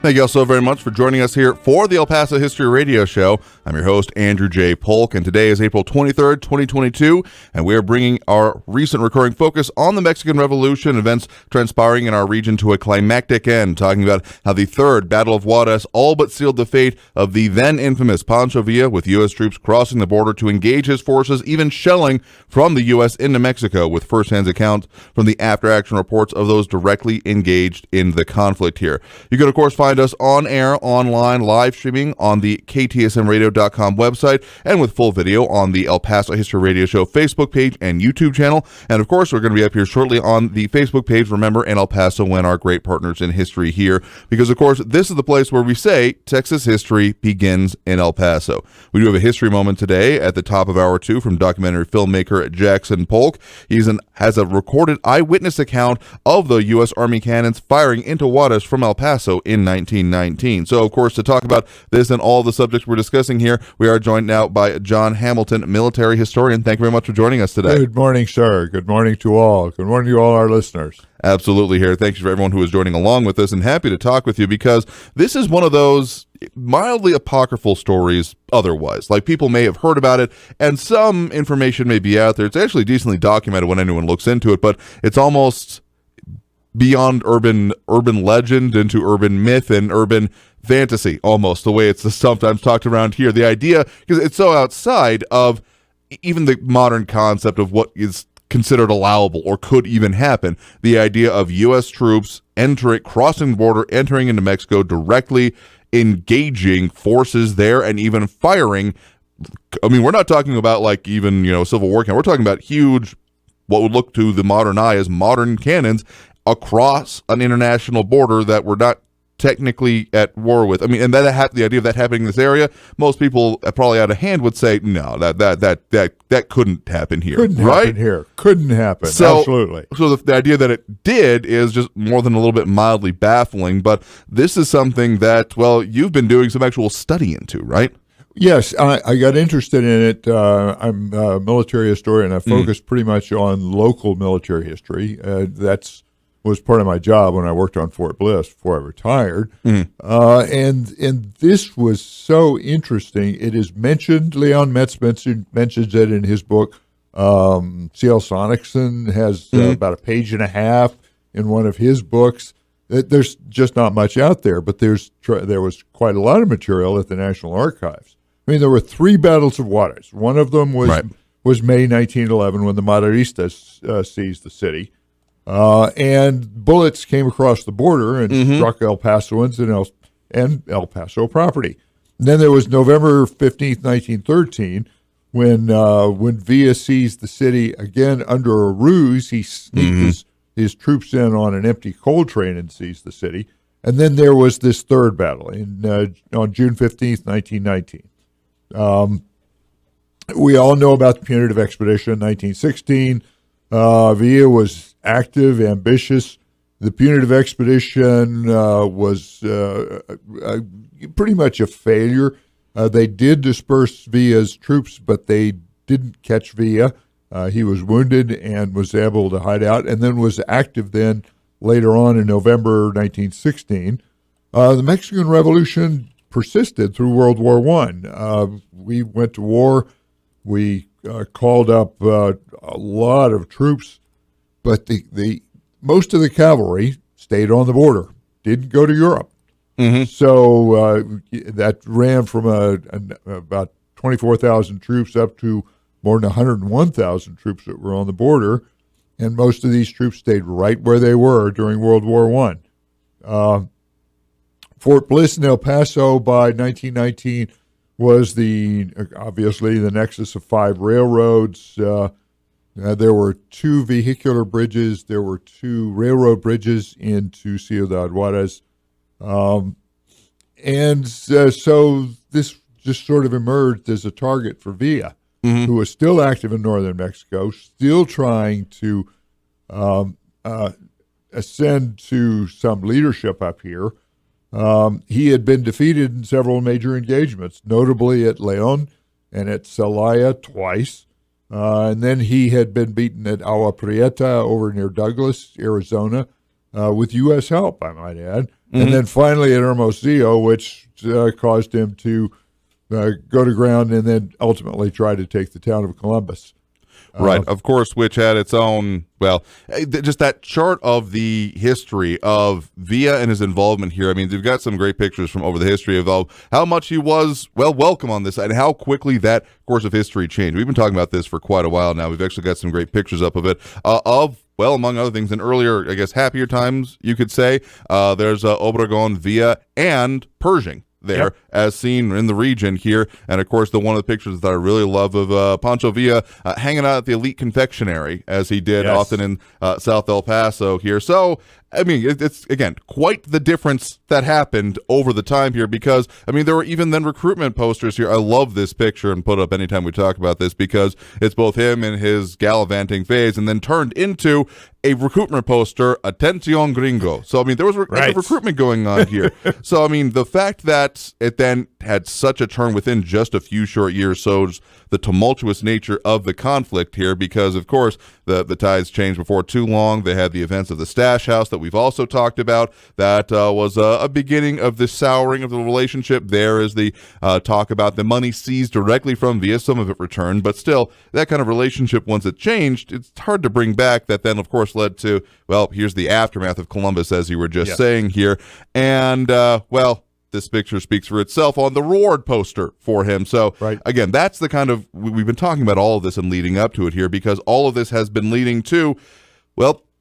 Thank you all so very much for joining us here for the El Paso History Radio Show. I'm your host, Andrew J. Polk, and today is April 23rd, 2022, and we are bringing our recent recurring focus on the Mexican Revolution, events transpiring in our region to a climactic end, talking about how the Third Battle of Juarez all but sealed the fate of the then infamous Pancho Villa, with U.S. troops crossing the border to engage his forces, even shelling from the U.S. into Mexico, with first-hand accounts from the after-action reports of those directly engaged in the conflict here. You can, of course, find us on air, online, live streaming on the KTSMradio.com website, and with full video on the El Paso History Radio Show Facebook page and YouTube channel. And of course, we're going to be up here shortly on the Facebook page, Remember in El Paso, when our great partners in history here, because of course, this is the place where we say Texas history begins in El Paso. We do have a history moment today at the top of hour 2 from documentary filmmaker Jackson Polk. He has a recorded eyewitness account of the U.S. Army cannons firing into Juarez from El Paso in 1919. So, of course, to talk about this and all the subjects we're discussing here, we are joined now by John Hamilton, military historian. Thank you very much for joining us today. Good morning, sir. Good morning to all. Good morning to all our listeners. Absolutely here. Thank you for everyone who is joining along with us, and happy to talk with you because this is one of those mildly apocryphal stories otherwise. Like, people may have heard about it, and some information may be out there. It's actually decently documented when anyone looks into it, but it's almost beyond urban legend into urban myth and urban fantasy, almost, the way it's sometimes talked around here. The idea, because it's so outside of even the modern concept of what is considered allowable or could even happen, the idea of U.S. troops crossing the border, entering into Mexico, directly engaging forces there, and even firing. I mean, we're not talking about like even, Civil War cannon. We're talking about huge, what would look to the modern eye as modern cannons across an international border that we're not technically at war with. I mean, and the idea of that happening in this area, most people probably out of hand would say, no, that couldn't happen here. Couldn't right? happen here. Couldn't happen. So, absolutely. So the idea that it did is just more than a little bit mildly baffling. But this is something that, well, you've been doing some actual study into, right? Yes, I got interested in it. I'm a military historian. I focused pretty much on local military history. Was part of my job when I worked on Fort Bliss before I retired. And this was so interesting. It is mentioned, Leon Metz mentions it in his book. C.L. Sonicson has about a page and a half in one of his books. There's just not much out there, but there was quite a lot of material at the National Archives. I mean, there were 3 battles of Juarez. One of them was May 1911, when the Maderistas seized the city. And bullets came across the border and struck El Pasoans and El Paso property. And then there was November 15th, 1913, when Villa seized the city again under a ruse. He sneaked his troops in on an empty coal train and seized the city. And then there was this third battle on June 15th, 1919. We all know about the Punitive Expedition in 1916. Villa was active, ambitious. The Punitive Expedition was pretty much a failure. They did disperse Villa's troops, but they didn't catch Villa. He was wounded and was able to hide out, and then was active then later on in November 1916. The Mexican Revolution persisted through World War I. We went to war. We called up a lot of troops, but the most of the cavalry stayed on the border, didn't go to Europe. So that ran from about 24,000 troops up to more than 101,000 troops that were on the border, and most of these troops stayed right where they were during World War I. Fort Bliss in El Paso by 1919 was obviously the nexus of 5 railroads. There were 2 vehicular bridges. There were 2 railroad bridges into Ciudad Juarez. So this just sort of emerged as a target for Villa, who was still active in northern Mexico, still trying to ascend to some leadership up here. He had been defeated in several major engagements, notably at León and at Celaya twice. And then he had been beaten at Agua Prieta over near Douglas, Arizona, with U.S. help, I might add. and then finally at Hermosillo, which caused him to go to ground and then ultimately try to take the town of Columbus. Right, of course, which had its own, just that chart of the history of Villa and his involvement here. I mean, they've got some great pictures from over the history of how much he was, welcome on this side, and how quickly that course of history changed. We've been talking about this for quite a while now. We've actually got some great pictures up of it, among other things, in earlier, I guess, happier times, you could say. There's Obregon, Villa, and Pershing there, as seen in the region here. And of course, one of the pictures that I really love of Pancho Villa hanging out at the Elite Confectionery, as he did often in South El Paso here. So, I mean, it's, again, quite the difference that happened over the time here, because, I mean, there were even then recruitment posters here. I love this picture and put up anytime we talk about this, because it's both him in his gallivanting phase and then turned into a recruitment poster, Atención Gringo. So, I mean, there was recruitment going on here. So, I mean, the fact that it then had such a turn within just a few short years shows the tumultuous nature of the conflict here, because, of course, the tides changed before too long. They had the events of the Stash House that we've also talked about. That was a beginning of the souring of the relationship. There is the talk about the money seized directly from Villa, some of it returned, but still, that kind of relationship, once it changed, it's hard to bring back. That then, of course, led to, here's the aftermath of Columbus, as you were just saying here. And, this picture speaks for itself on the reward poster for him. So, again, that's the kind of, we've been talking about all of this and leading up to it here, because all of this has been leading to,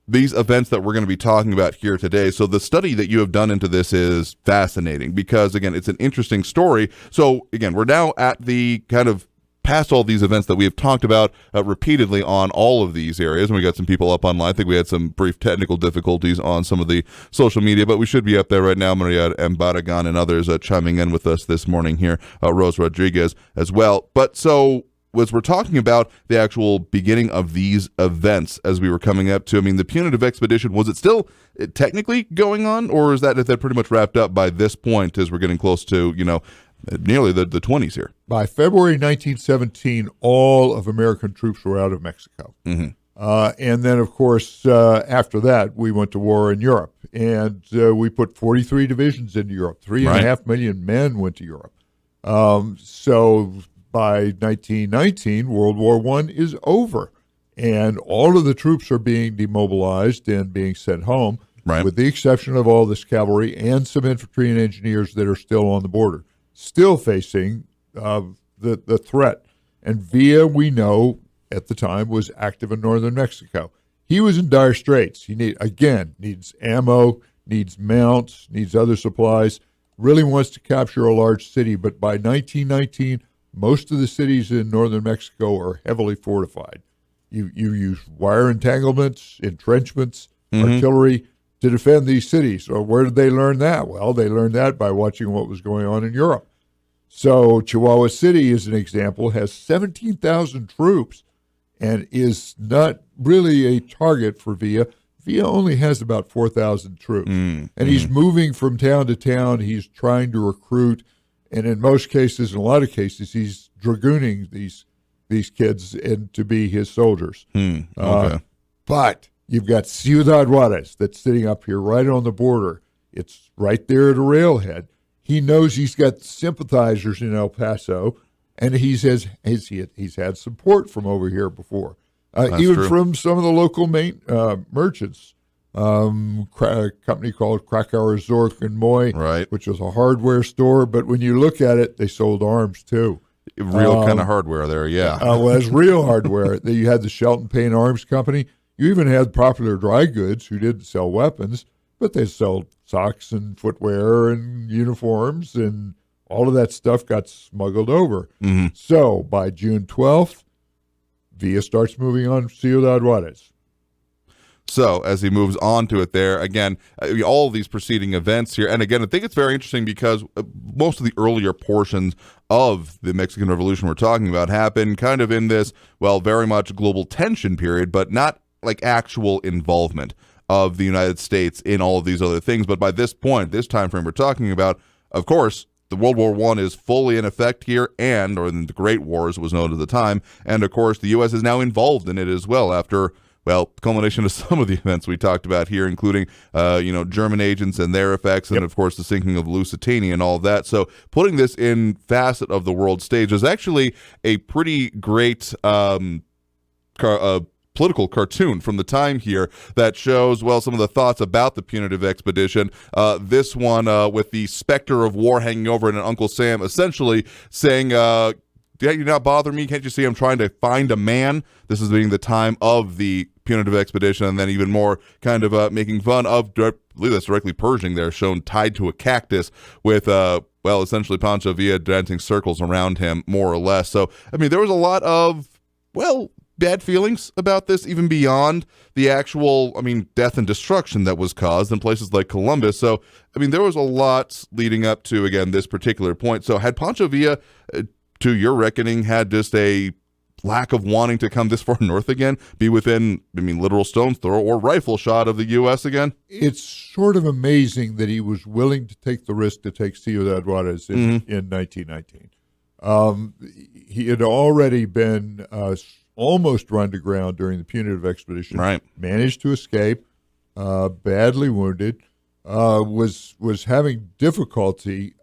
these events that we're going to be talking about here today. So the study that you have done into this is fascinating, because, again, it's an interesting story. So, again, we're now at the kind of past all these events that we have talked about repeatedly on all of these areas. And we got some people up online. I think we had some brief technical difficulties on some of the social media, but we should be up there right now. Maria Embaragan and others chiming in with us this morning here, Rose Rodriguez as well. But so, as we're talking about the actual beginning of these events as we were coming up to, I mean, the punitive expedition, was it still technically going on, or is that pretty much wrapped up by this point as we're getting close to, nearly the 20s here? By February 1917, all of American troops were out of Mexico. Mm-hmm. And then, of course, after that, we went to war in Europe. And we put 43 divisions into Europe. 3.5 million men went to Europe. So by 1919, World War I is over. And all of the troops are being demobilized and being sent home, with the exception of all this cavalry and some infantry and engineers that are still on the border, still facing the threat. And Villa, we know, at the time, was active in northern Mexico. He was in dire straits. He needs ammo, needs mounts, needs other supplies, really wants to capture a large city. But by 1919, most of the cities in northern Mexico are heavily fortified. You use wire entanglements, entrenchments, artillery to defend these cities. So where did they learn that? Well, they learned that by watching what was going on in Europe. So Chihuahua City, as an example, has 17,000 troops and is not really a target for Villa. Villa only has about 4,000 troops. And he's moving from town to town. He's trying to recruit. And in most cases, in a lot of cases, he's dragooning these kids in to be his soldiers. But you've got Ciudad Juarez that's sitting up here right on the border. It's right there at a railhead. He knows he's got sympathizers in El Paso, and he's had support from over here before, even true. From some of the local merchants. A company called Krakauer, Zork and Moy, which was a hardware store, but when you look at it, they sold arms too. Real kind of hardware there, yeah. Well, it's real hardware. You had the Shelton Payne Arms Company. You even had Popular Dry Goods, who didn't sell weapons, but they sold socks and footwear and uniforms, and all of that stuff got smuggled over. So by June 12th, Villa starts moving on Ciudad Juarez. So as he moves on to it there, again, all of these preceding events here, and again, I think it's very interesting because most of the earlier portions of the Mexican Revolution we're talking about happened kind of in this, very much global tension period, but not like actual involvement of the United States in all of these other things. But by this point, this time frame we're talking about, of course, the World War I is fully in effect here, or in the Great War as it was known at the time, and of course the U.S. is now involved in it as well after well, culmination of some of the events we talked about here, including, German agents and their effects, and of course the sinking of Lusitania and all of that. So putting this in facet of the world stage is actually a pretty great political cartoon from the time here that shows, well, some of the thoughts about the punitive expedition. This one with the specter of war hanging over it, and Uncle Sam essentially saying, "Can't you not bother me? Can't you see I'm trying to find a man?" This is being the time of the punitive expedition, and then even more kind of making fun of, I believe that's directly Pershing there, shown tied to a cactus with, essentially Pancho Villa dancing circles around him, more or less. So, I mean, there was a lot of, bad feelings about this, even beyond the actual, death and destruction that was caused in places like Columbus. So, there was a lot leading up to, again, this particular point. So had Pancho Villa, to your reckoning, had just a lack of wanting to come this far north again, be within, literal stone's throw or rifle shot of the U.S. again? It's sort of amazing that he was willing to take the risk to take Ciudad Juarez in 1919. He had already been almost run to ground during the punitive expedition. Right. Managed to escape, badly wounded, was having difficulty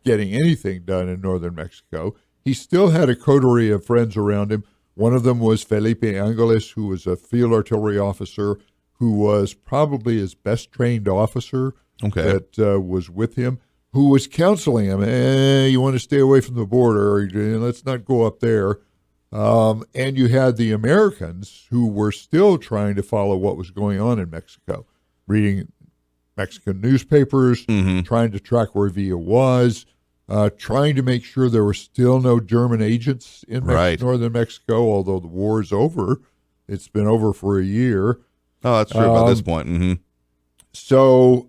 getting anything done in northern Mexico. He still had a coterie of friends around him. One of them was Felipe Angeles, who was a field artillery officer, who was probably his best trained officer that was with him, who was counseling him, you want to stay away from the border, or let's not go up there. And you had the Americans who were still trying to follow what was going on in Mexico, reading Mexican newspapers, trying to track where Villa was, trying to make sure there were still no German agents in northern Mexico, although the war is over. It's been over for a year. Oh, that's true by this point. Mm-hmm. So,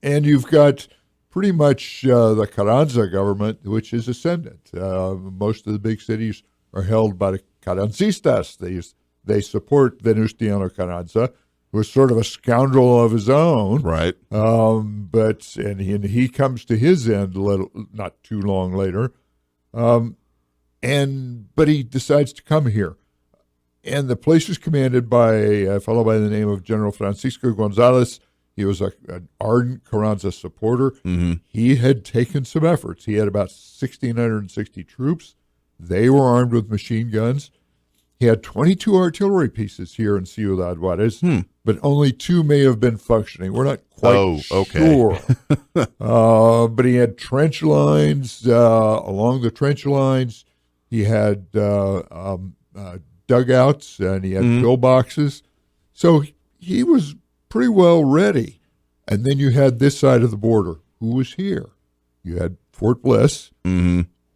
and you've got pretty much the Carranza government, which is ascendant. Most of the big cities are held by the Carrancistas. They support Venustiano Carranza, who was sort of a scoundrel of his own. Right. But he comes to his end not too long later. But he decides to come here. And the place is commanded by a fellow by the name of General Francisco Gonzalez. He was an ardent Carranza supporter. Mm-hmm. He had taken some efforts. He had about 1,660 troops. They were armed with machine guns. He had 22 artillery pieces here in Ciudad Juarez, but only 2 may have been functioning. We're not quite sure. But he had trench lines. Along the trench lines, he had dugouts, and he had pillboxes. So he was pretty well ready. And then you had this side of the border. Who was here? You had Fort Bliss,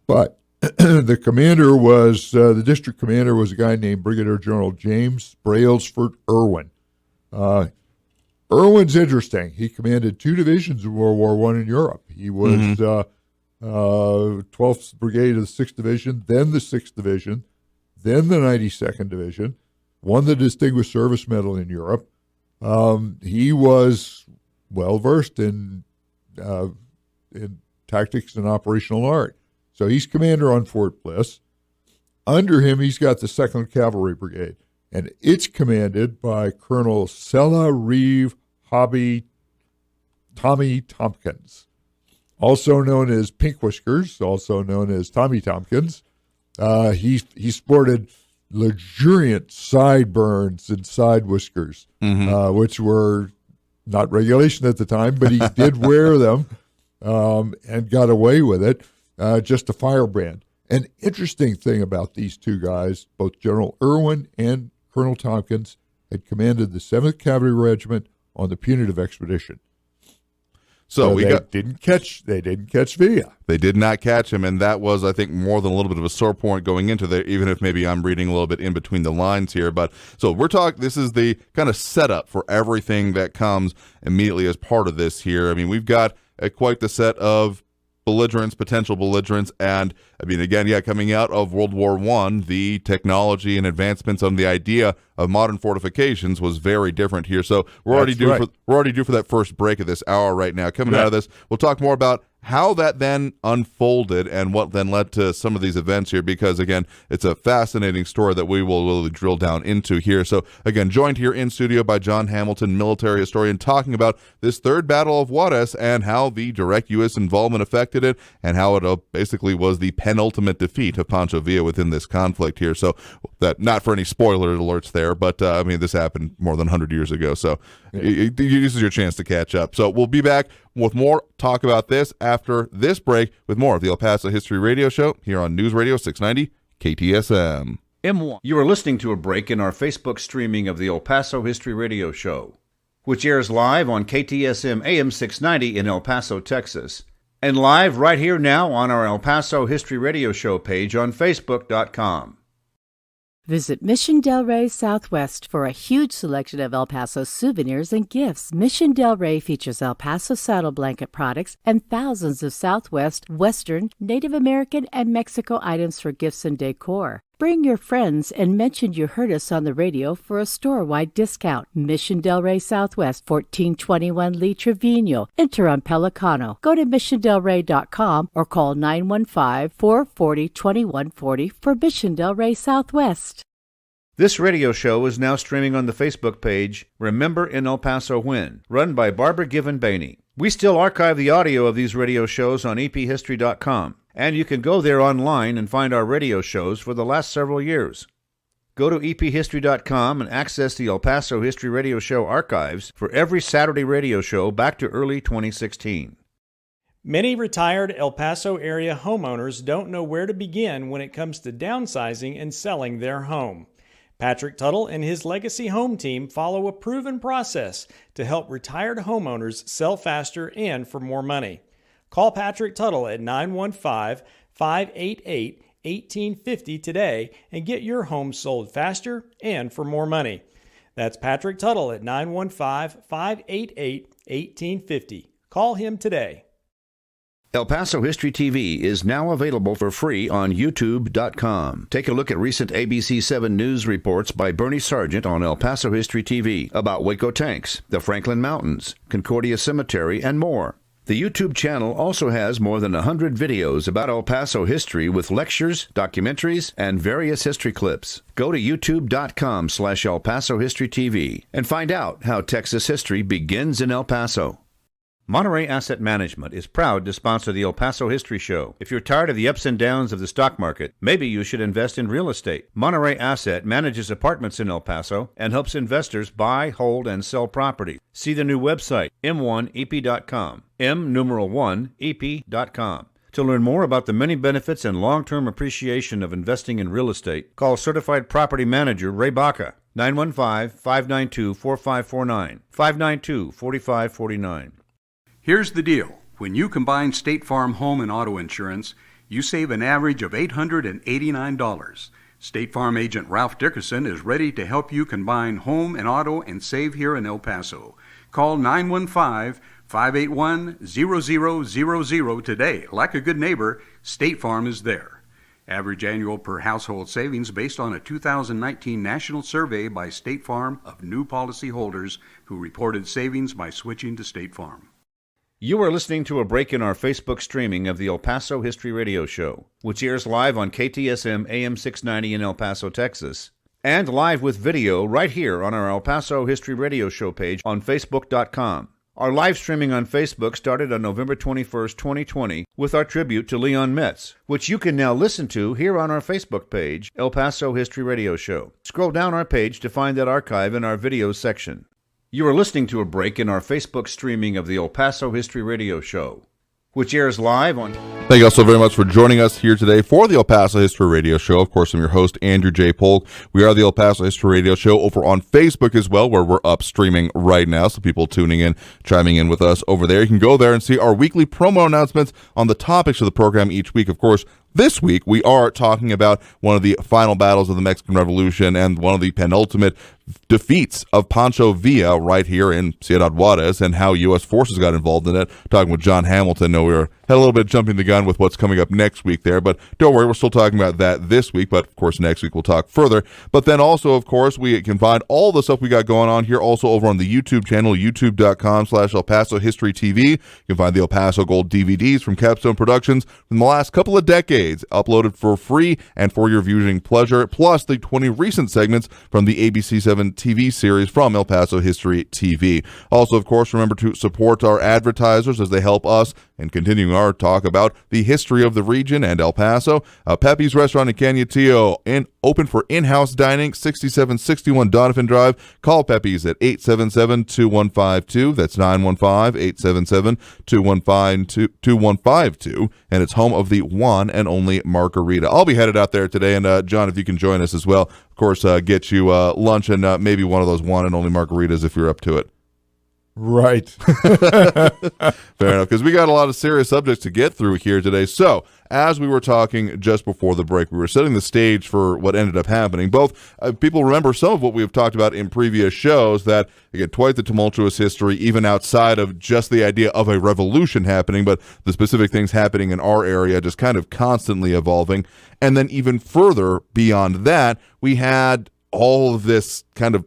but the commander was, the district commander was a guy named Brigadier General James Brailsford Irwin. Irwin's interesting. He commanded 2 divisions in World War I in Europe. He was 12th Brigade of the 6th Division, then the 6th Division, then the 92nd Division, won the Distinguished Service Medal in Europe. He was well-versed in tactics and operational art. So he's commander on Fort Bliss. Under him, he's got the 2nd Cavalry Brigade, and it's commanded by Colonel Sella Reeve Hobby Tommy Tompkins, also known as Pink Whiskers, also known as Tommy Tompkins. He sported luxuriant sideburns and side whiskers, which were not regulation at the time, but he did wear them and got away with it. Just a firebrand. An interesting thing about these 2 guys, both General Irwin and Colonel Tompkins, had commanded the 7th Cavalry Regiment on the punitive expedition. So they didn't catch Villa. They did not catch him, and that was, I think, more than a little bit of a sore point going into there, even if maybe I'm reading a little bit in between the lines here. But so this is the kind of setup for everything that comes immediately as part of this here. We've got quite the set of potential belligerents, and coming out of World War I, the technology and advancements on the idea of modern fortifications was very different here. So we're already due for that first break of this hour right now. Coming out of this, we'll talk more about how that then unfolded and what then led to some of these events here, because again, it's a fascinating story that we will really drill down into here. So again, joined here in studio by John Hamilton, military historian, talking about this Third Battle of Juarez and how the direct U.S. involvement affected it and how it basically was the penultimate defeat of Pancho Villa within this conflict here. So that, not for any spoiler alerts there, but I mean, this happened more than 100 years ago. So this is your chance to catch up. So we'll be back with more talk about this after this break with more of the El Paso History Radio Show here on News Radio 690 KTSM. M1. You are listening to a break in our Facebook streaming of the El Paso History Radio Show, which airs live on KTSM AM 690 in El Paso, Texas, and live right here now on our El Paso History Radio Show page on Facebook.com. Visit Mission Del Rey Southwest for a huge selection of El Paso souvenirs and gifts. Mission Del Rey features El Paso saddle blanket products and thousands of Southwest, Western, Native American, and Mexico items for gifts and decor. Bring your friends and mention you heard us on the radio for a store-wide discount. Mission Del Rey Southwest, 1421 Lee Trevino. Enter on Pelicano. Go to missiondelrey.com or call 915-440-2140 for Mission Del Rey Southwest. This radio show is now streaming on the Facebook page Remember in El Paso When, run by Barbara Given-Baney. We still archive the audio of these radio shows on ephistory.com, and you can go there online and find our radio shows for the last several years. Go to ephistory.com and access the El Paso History Radio Show archives for every Saturday radio show back to early 2016. Many retired El Paso area homeowners don't know where to begin when it comes to downsizing and selling their home. Patrick Tuttle and his Legacy Home team follow a proven process to help retired homeowners sell faster and for more money. Call Patrick Tuttle at 915-588-1850 today and get your home sold faster and for more money. That's Patrick Tuttle at 915-588-1850. Call him today. El Paso History TV is now available for free on YouTube.com. Take a look at recent ABC 7 news reports by Bernie Sargent on El Paso History TV about Waco tanks, the Franklin Mountains, Concordia Cemetery, and more. The YouTube channel also has more than 100 videos about El Paso history with lectures, documentaries, and various history clips. Go to youtube.com/El Paso History TV and find out how Texas history begins in El Paso. Monterey Asset Management is proud to sponsor the El Paso History Show. If you're tired of the ups and downs of the stock market, maybe you should invest in real estate. Monterey Asset manages apartments in El Paso and helps investors buy, hold, and sell property. See the new website, m1ep.com, m1ep.com. To learn more about the many benefits and long-term appreciation of investing in real estate, call Certified Property Manager Ray Baca, 915-592-4549, 592-4549. Here's the deal. When you combine State Farm home and auto insurance, you save an average of $889. State Farm agent Ralph Dickerson is ready to help you combine home and auto and save here in El Paso. Call 915-581-0000 today. Like a good neighbor, State Farm is there. Average annual per household savings based on a 2019 national survey by State Farm of new policyholders who reported savings by switching to State Farm. You are listening to a break in our Facebook streaming of the El Paso History Radio Show, which airs live on KTSM AM 690 in El Paso, Texas, and live with video right here on our El Paso History Radio Show page on Facebook.com. Our live streaming on Facebook started on November 21st, 2020, with our tribute to Leon Metz, which you can now listen to here on our Facebook page, El Paso History Radio Show. Scroll down our page to find that archive in our videos section. You are listening to a break in our Facebook streaming of the El Paso History Radio Show, which airs live on... Thank you all so very much for joining us here today for the El Paso History Radio Show. Of course, I'm your host, Andrew J. Polk. We are the El Paso History Radio Show over on Facebook as well, where we're up streaming right now, so people tuning in, chiming in with us over there. You can go there and see our weekly promo announcements on the topics of the program each week. Of course, this week, we are talking about one of the final battles of the Mexican Revolution and one of the penultimate defeats of Pancho Villa right here in Ciudad Juarez and how U.S. forces got involved in it. Talking with John Hamilton. No, we had a little bit jumping the gun with what's coming up next week there, but don't worry, we're still talking about that this week, but of course next week we'll talk further. But then also, of course, we can find all the stuff we got going on here also over on the YouTube channel, youtube.com/El Paso History TV. You can find the El Paso Gold DVDs from Capstone Productions from the last couple of decades, uploaded for free and for your viewing pleasure, plus the 20 recent segments from the ABC7 TV series from El Paso History TV. Also, of course, remember to support our advertisers as they help us in continuing our talk about the history of the region and El Paso. Pepe's Restaurant in Cañutillo, open for in-house dining, 6761 Donovan Drive. Call Pepe's at 877-2152. That's 915-877-2152. And it's home of the one and only margarita. I'll be headed out there today, and John, if you can join us as well, of course, get you lunch and maybe one of those one and only margaritas if you're up to it. Right. Fair enough, because we got a lot of serious subjects to get through here today. So, as we were talking just before the break, we were setting the stage for what ended up happening. Both people remember some of what we've talked about in previous shows, that, again, quite the tumultuous history, even outside of just the idea of a revolution happening, but the specific things happening in our area just kind of constantly evolving. And then even further beyond that, we had all of this kind of,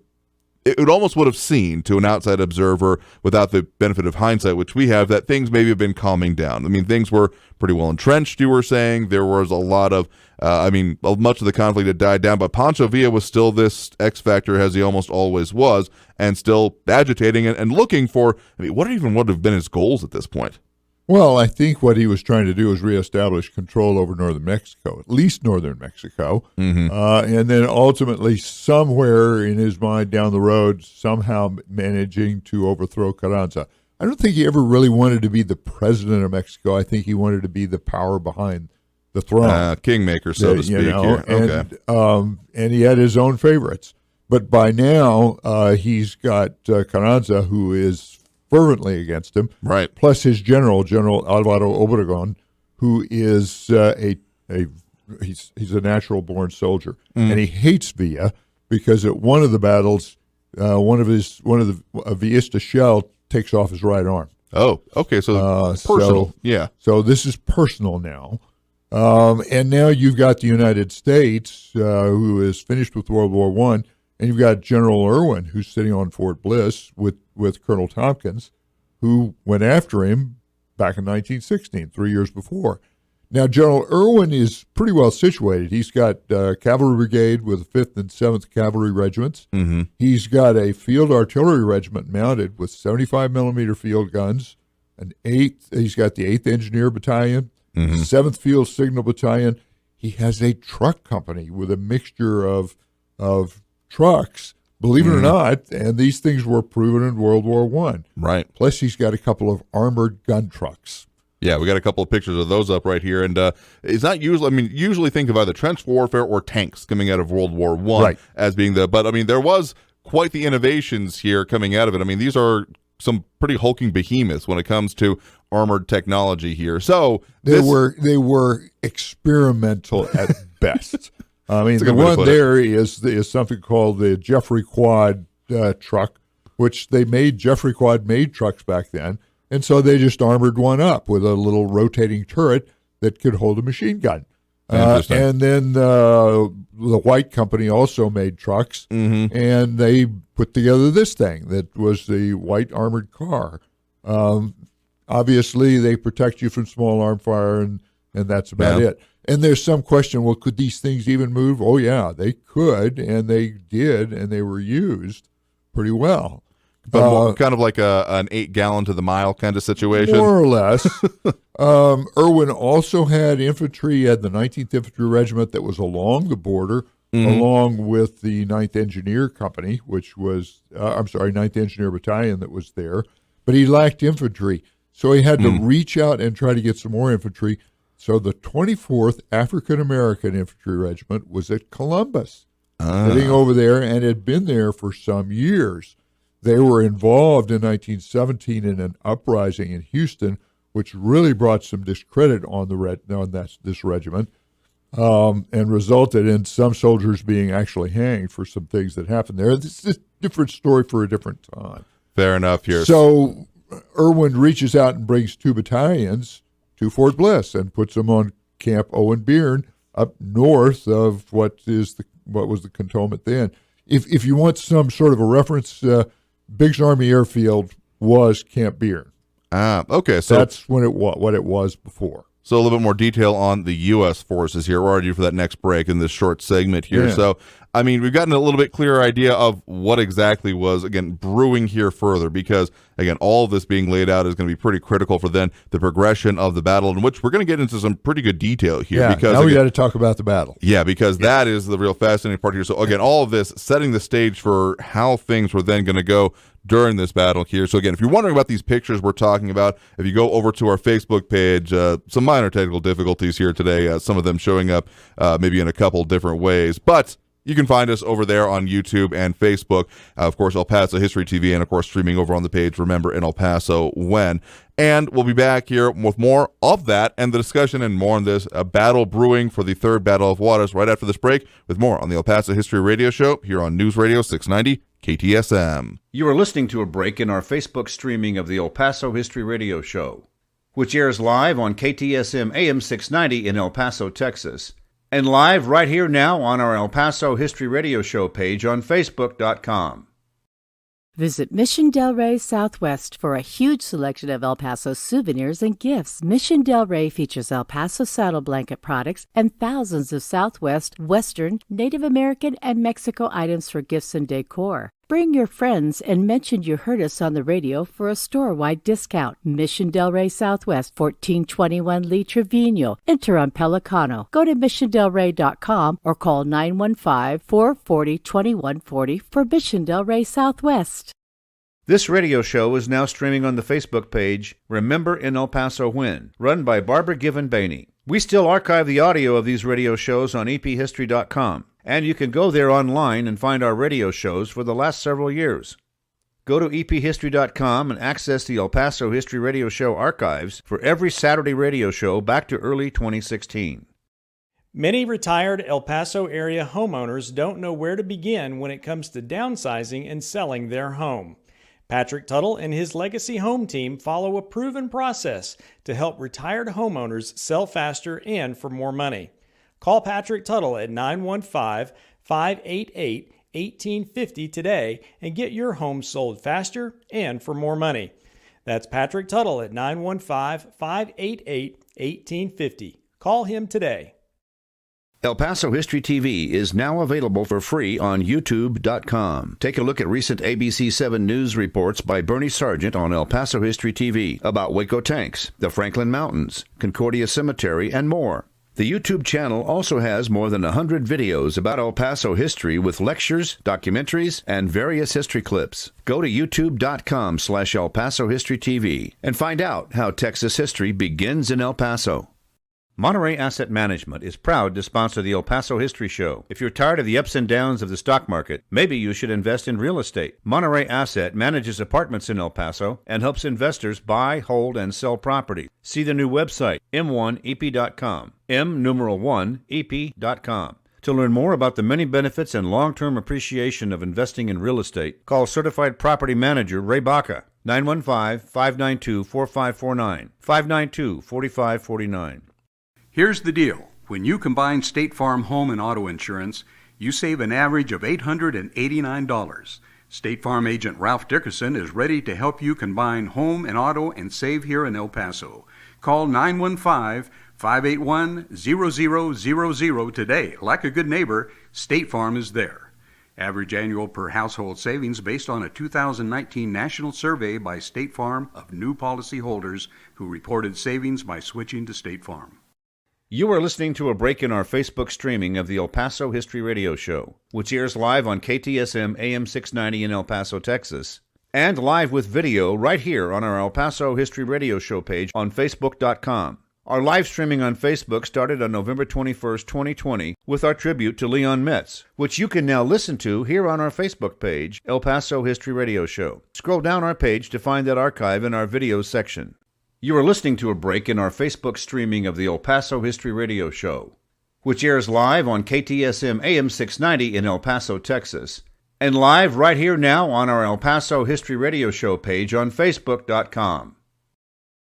it almost would have seemed to an outside observer without the benefit of hindsight, which we have, that things maybe have been calming down. I mean, things were pretty well entrenched, you were saying. There was a lot of, much of the conflict had died down, but Pancho Villa was still this X factor, as he almost always was, and still agitating and looking for, what even would have been his goals at this point? Well, I think what he was trying to do was reestablish control over northern Mexico, at least northern Mexico, and then ultimately somewhere in his mind down the road, somehow managing to overthrow Carranza. I don't think he ever really wanted to be the president of Mexico. I think he wanted to be the power behind the throne. Kingmaker, so to speak. Here. Okay. And he had his own favorites. But by now, he's got Carranza, who is fervently against him, right? Plus his General Alvaro Obregón, who is he's a natural born soldier, and he hates Villa because at one of the battles, one of the Villista shell takes off his right arm. Oh, okay, so personal, yeah. So this is personal now, and now you've got the United States, who is finished with World War I. And you've got General Irwin, who's sitting on Fort Bliss with Colonel Tompkins, who went after him back in 1916, 3 years before. Now, General Irwin is pretty well situated. He's got a cavalry brigade with the 5th and 7th Cavalry Regiments. Mm-hmm. He's got a field artillery regiment mounted with 75-millimeter field guns. He's got the 8th Engineer Battalion, 7th Field Signal Battalion. He has a truck company with a mixture of trucks, believe it or not, and these things were proven in World War I. Right. Plus, he's got a couple of armored gun trucks. Yeah, we got a couple of pictures of those up right here, and it's not usually. Usually think of either trench warfare or tanks coming out of World War I as being but there was quite the innovations here coming out of it. These are some pretty hulking behemoths when it comes to armored technology here. So they were experimental at best. The one there is something called the Jeffrey Quad truck, which Jeffrey Quad made trucks back then, and so they just armored one up with a little rotating turret that could hold a machine gun. And then the White Company also made trucks, and they put together this thing that was the White armored car. Obviously, they protect you from small arm fire, and that's about it. And there's some question, well, could these things even move? Oh, yeah, they could, and they did, and they were used pretty well. But kind of like an 8-gallon to the mile kind of situation? More or less. Irwin also had infantry. He had the 19th Infantry Regiment that was along the border, along with the 9th Engineer Company, which was, 9th Engineer Battalion that was there. But he lacked infantry, so he had to reach out and try to get some more infantry. So the 24th African American Infantry Regiment was at Columbus, sitting over there, and had been there for some years. They were involved in 1917 in an uprising in Houston, which really brought some discredit on this regiment. and resulted in some soldiers being actually hanged for some things that happened there. This is a different story for a different time. Fair enough here. So Irwin reaches out and brings 2 battalions to Fort Bliss and puts them on Camp Owen Bearn up north of what was the cantonment then. If you want some sort of a reference, Biggs Army Airfield was Camp Bearn. Okay. So that's what it was before. So a little bit more detail on the U.S. forces here. We're already for that next break in this short segment here. Yeah. So, I mean, we've gotten a little bit clearer idea of what exactly was, again, brewing here further because, again, all of this being laid out is going to be pretty critical for then the progression of the battle, in which we're going to get into some pretty good detail here. Yeah, because now we got to talk about the battle. Yeah, because that is the real fascinating part here. So, again, all of this setting the stage for how things were then going to go during this battle here. So again, if you're wondering about these pictures we're talking about, if you go over to our Facebook page, some minor technical difficulties here today, some of them showing up maybe in a couple different ways, but you can find us over there on YouTube and Facebook. Of course, El Paso History TV, and of course, streaming over on the page, Remember in El Paso When. And we'll be back here with more of that and the discussion and more on this battle brewing for the Third Battle of Juarez right after this break with more on the El Paso History Radio Show here on News Radio 690 KTSM. You are listening to a break in our Facebook streaming of the El Paso History Radio Show, which airs live on KTSM AM 690 in El Paso, Texas, and live right here now on our El Paso History Radio Show page on Facebook.com. Visit Mission Del Rey Southwest for a huge selection of El Paso souvenirs and gifts. Mission Del Rey features El Paso saddle blanket products and thousands of Southwest, Western, Native American, and Mexico items for gifts and decor. Bring your friends and mention you heard us on the radio for a store-wide discount. Mission Del Rey Southwest, 1421 Lee Trevino. Enter on Pelicano. Go to missiondelrey.com or call 915-440-2140 for Mission Del Rey Southwest. This radio show is now streaming on the Facebook page Remember in El Paso When, run by Barbara Given Bainey. We still archive the audio of these radio shows on ephistory.com, and you can go there online and find our radio shows for the last several years. Go to ephistory.com and access the El Paso History Radio Show archives for every Saturday radio show back to early 2016. Many retired El Paso area homeowners don't know where to begin when it comes to downsizing and selling their home. Patrick Tuttle and his Legacy Home team follow a proven process to help retired homeowners sell faster and for more money. Call Patrick Tuttle at 915-588-1850 today and get your home sold faster and for more money. That's Patrick Tuttle at 915-588-1850. Call him today. El Paso History TV is now available for free on YouTube.com. Take a look at recent ABC 7 news reports by Bernie Sargent on El Paso History TV about Waco tanks, the Franklin Mountains, Concordia Cemetery, and more. The YouTube channel also has more than 100 videos about El Paso history with lectures, documentaries, and various history clips. Go to youtube.com/El Paso History TV and find out how Texas history begins in El Paso. Monterey Asset Management is proud to sponsor the El Paso History Show. If you're tired of the ups and downs of the stock market, maybe you should invest in real estate. Monterey Asset manages apartments in El Paso and helps investors buy, hold, and sell property. See the new website, m1ep.com, m1ep.com. To learn more about the many benefits and long-term appreciation of investing in real estate, call Certified Property Manager Ray Baca, 915-592-4549, 592-4549. Here's the deal. When you combine State Farm home and auto insurance, you save an average of $889. State Farm agent Ralph Dickerson is ready to help you combine home and auto and save here in El Paso. Call 915-581-0000 today. Like a good neighbor, State Farm is there. Average annual per household savings based on a 2019 national survey by State Farm of new policyholders who reported savings by switching to State Farm. You are listening to a break in our Facebook streaming of the El Paso History Radio Show, which airs live on KTSM AM 690 in El Paso, Texas, and live with video right here on our El Paso History Radio Show page on Facebook.com. Our live streaming on Facebook started on November 21st, 2020, with our tribute to Leon Metz, which you can now listen to here on our Facebook page, El Paso History Radio Show. Scroll down our page to find that archive in our videos section. You are listening to a break in our Facebook streaming of the El Paso History Radio Show, which airs live on KTSM AM 690 in El Paso, Texas, and live right here now on our El Paso History Radio Show page on Facebook.com.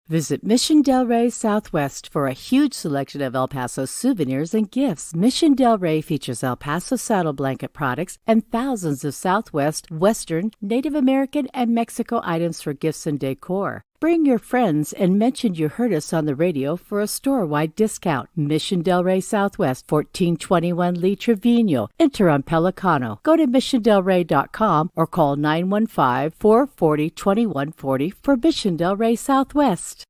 Visit Mission Del Rey Southwest for a huge selection of El Paso souvenirs and gifts. Mission Del Rey features El Paso saddle blanket products and thousands of Southwest, Western, Native American, and Mexico items for gifts and decor. Bring your friends and mention you heard us on the radio for a store-wide discount. Mission Del Rey Southwest, 1421 Lee Trevino. Enter on Pelicano. Go to missiondelrey.com or call 915-440-2140 for Mission Del Rey Southwest.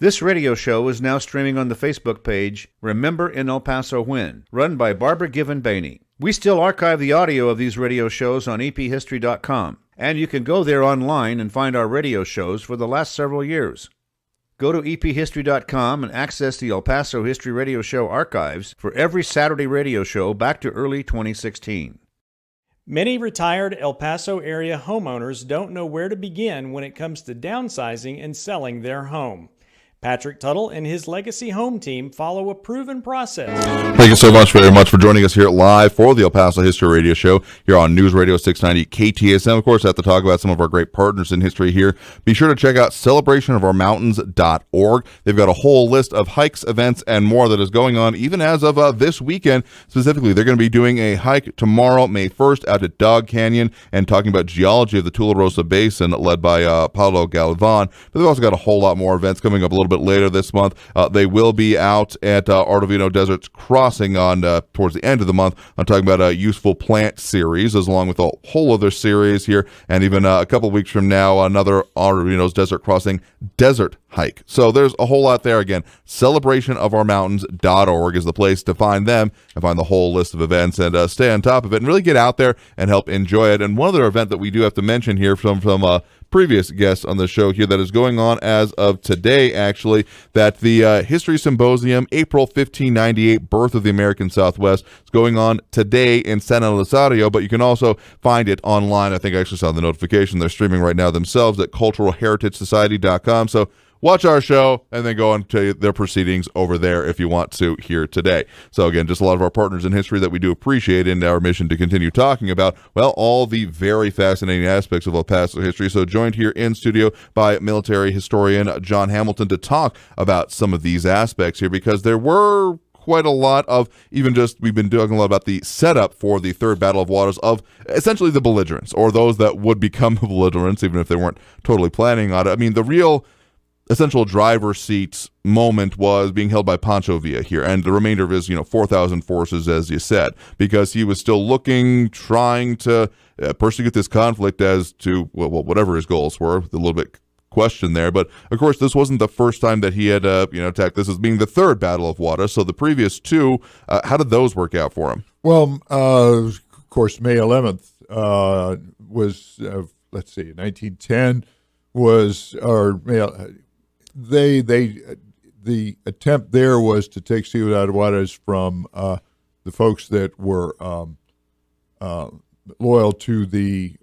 This radio show is now streaming on the Facebook page Remember in El Paso When, run by Barbara Given Bainey. We still archive the audio of these radio shows on ephistory.com, and you can go there online and find our radio shows for the last several years. Go to ephistory.com and access the El Paso History Radio Show archives for every Saturday radio show back to early 2016. Many retired El Paso area homeowners don't know where to begin when it comes to downsizing and selling their home. Patrick Tuttle and his Legacy Home team follow a proven process. Thank you so very much for joining us here live for the El Paso History Radio Show here on News Radio 690 KTSM. Of course, I have to talk about some of our great partners in history here. Be sure to check out celebrationofourmountains.org. They've got a whole list of hikes, events, and more that is going on even as of this weekend. Specifically, they're going to be doing a hike tomorrow, May 1st, out at Dog Canyon and talking about geology of the Tularosa Basin led by Paulo Galvan. But they've also got a whole lot more events coming up a little bit later this month. They will be out at Ardovino Deserts Crossing on towards the end of the month. I'm talking about a useful plant series, as along with a whole other series here, and even a couple weeks from now, another Ardovino's Desert Crossing desert hike. So there's a whole lot there. Again, celebrationofourmountains.org is the place to find them and find the whole list of events and stay on top of it and really get out there and help enjoy it. And one other event that we do have to mention here from previous guests on the show here that is going on as of today, actually, that the History Symposium, April 1598, Birth of the American Southwest, is going on today in San Elizario, but you can also find it online. I think I actually saw the notification. They're streaming right now themselves at culturalheritagesociety.com. So watch our show and then go on to their proceedings over there if you want to here today. So again, just a lot of our partners in history that we do appreciate in our mission to continue talking about, well, all the very fascinating aspects of El Paso history. So joined here in studio by military historian John Hamilton to talk about some of these aspects here, because there were quite a lot of, even just, we've been talking a lot about the setup for the Third Battle of Juarez of essentially the belligerents, or those that would become belligerents, even if they weren't totally planning on it. I mean, the real essential driver's seat moment was being held by Pancho Villa here, and the remainder of his 4,000 forces, as you said, because he was still looking, trying to persecute this conflict as to whatever his goals were. A little bit question there, but of course this wasn't the first time that he had attacked. This is being the Third Battle of Juarez. So the previous two, how did those work out for him? Well, of course, May 11th was 1910 was the attempt there was to take Ciudad Juarez from the folks that were loyal to the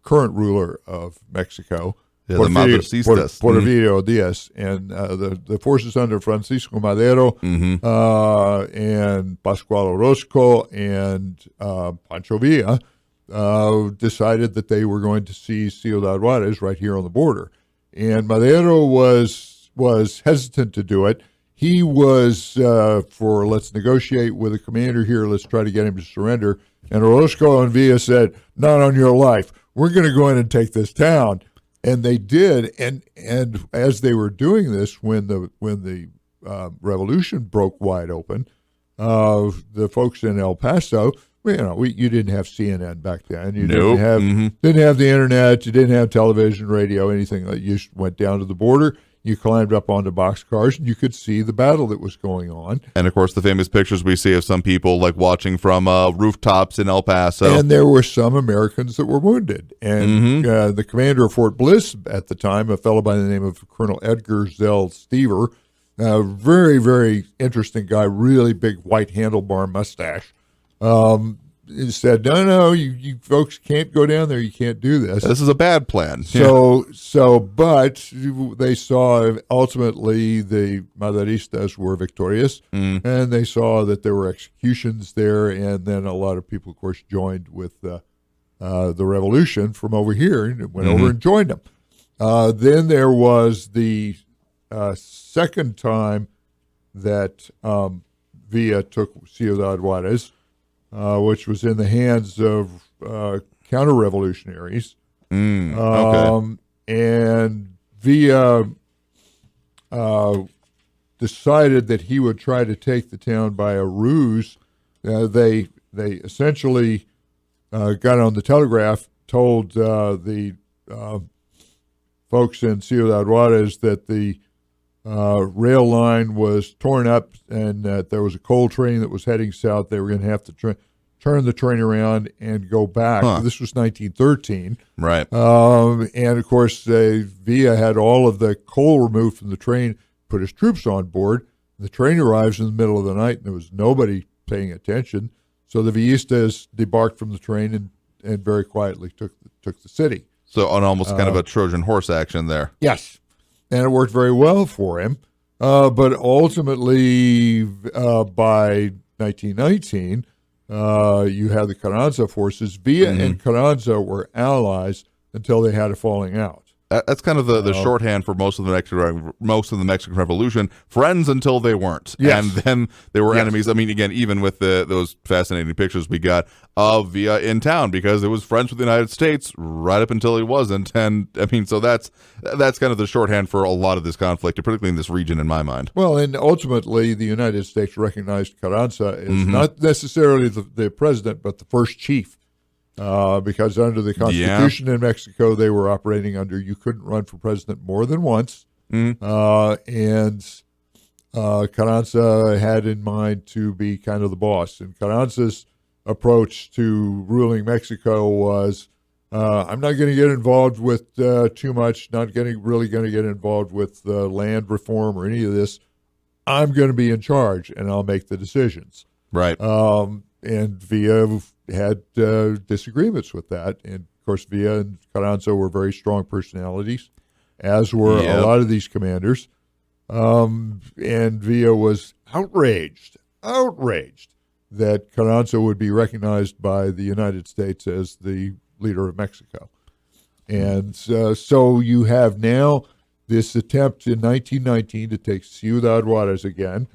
current ruler of Mexico, Porfirio Diaz, and the forces under Francisco Madero and Pascual Orozco and Pancho Villa decided that they were going to seize Ciudad Juarez right here on the border. And Madero was hesitant to do it. He was for let's negotiate with the commander here. Let's try to get him to surrender. And Orozco and Villa said, "Not on your life. We're going to go in and take this town." And they did. And as they were doing this, when the revolution broke wide open, the folks in El Paso, you didn't have CNN back then. You didn't have the internet. You didn't have television, radio, anything. You went down to the border. You climbed up onto boxcars, and you could see the battle that was going on. And, of course, the famous pictures we see of some people, watching from rooftops in El Paso. And there were some Americans that were wounded. And the commander of Fort Bliss at the time, a fellow by the name of Colonel Edgar Zell Stever, a very, very interesting guy, really big white handlebar mustache, said, no, you folks can't go down there. You can't do this. This is a bad plan. But they saw ultimately the Maderistas were victorious, and they saw that there were executions there, and then a lot of people, of course, joined with the revolution from over here and went over and joined them. Then there was the second time that Villa took Ciudad Juarez, which was in the hands of counter-revolutionaries. Okay. And Villa decided that he would try to take the town by a ruse. They essentially got on the telegraph, told the folks in Ciudad Juarez that the rail line was torn up and that there was a coal train that was heading south. They were going to have to turn the train around and go back. This was 1913. Right. And, of course, Villa had all of the coal removed from the train, put his troops on board. The train arrives in the middle of the night, and there was nobody paying attention. So the Villistas debarked from the train and very quietly took the city. So on almost kind of a Trojan horse action there. Yes. And it worked very well for him. But ultimately, by 1919, you had the Carranza forces. Villa and Carranza were allies until they had a falling out. That's kind of the shorthand for most of the Mexican Revolution. Friends until they weren't, and then they were enemies. I mean, again, even with those fascinating pictures we got of Villa in town, because it was friends with the United States right up until he wasn't. And I mean, so that's kind of the shorthand for a lot of this conflict, particularly in this region, in my mind. Well, and ultimately, the United States recognized Carranza as not necessarily the president, but the first chief. Because under the Constitution in Mexico, they were operating under you couldn't run for president more than once. And Carranza had in mind to be kind of the boss. And Carranza's approach to ruling Mexico was, I'm not going to get involved with too much, really going to get involved with land reform or any of this. I'm going to be in charge, and I'll make the decisions. Right. And Villa had disagreements with that. And, of course, Villa and Carranza were very strong personalities, as were a lot of these commanders. And Villa was outraged that Carranza would be recognized by the United States as the leader of Mexico. And so you have now this attempt in 1919 to take Ciudad Juarez again.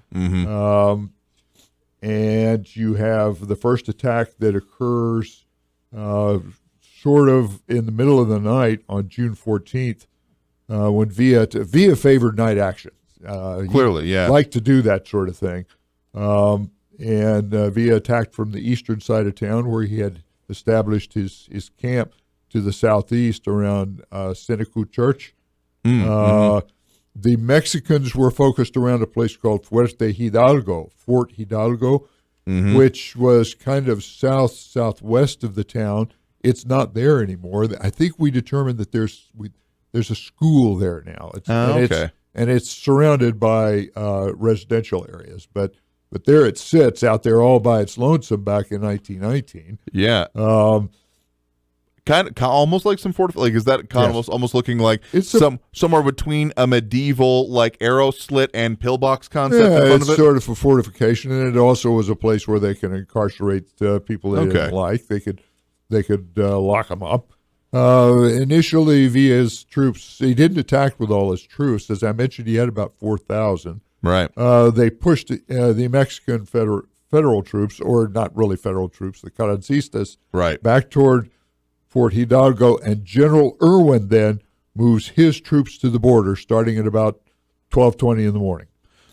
And you have the first attack that occurs sort of in the middle of the night on June 14th when Villa favored night action. Clearly, he liked to do that sort of thing. And Villa attacked from the eastern side of town where he had established his camp to the southeast around Senecu Church. The Mexicans were focused around a place called Fort Hidalgo, which was kind of southwest of the town. It's not there anymore. I think we determined that there's a school there now. And it's surrounded by residential areas, but there it sits out there all by its lonesome back in 1919. Yeah. Kind of almost like some is that kind of almost looking like it's somewhere between a medieval like arrow slit and pillbox concept? Yeah, in front it's of it? sort of a fortification, and it also was a place where they can incarcerate people they didn't like. They could lock them up. Initially, Villa's troops, he didn't attack with all his troops. As I mentioned, he had about 4,000. Right. They pushed the Mexican federal troops, or not really federal troops, the Carrancistas, back toward Fort Hidalgo, and General Irwin then moves his troops to the border starting at about 12:20 in the morning.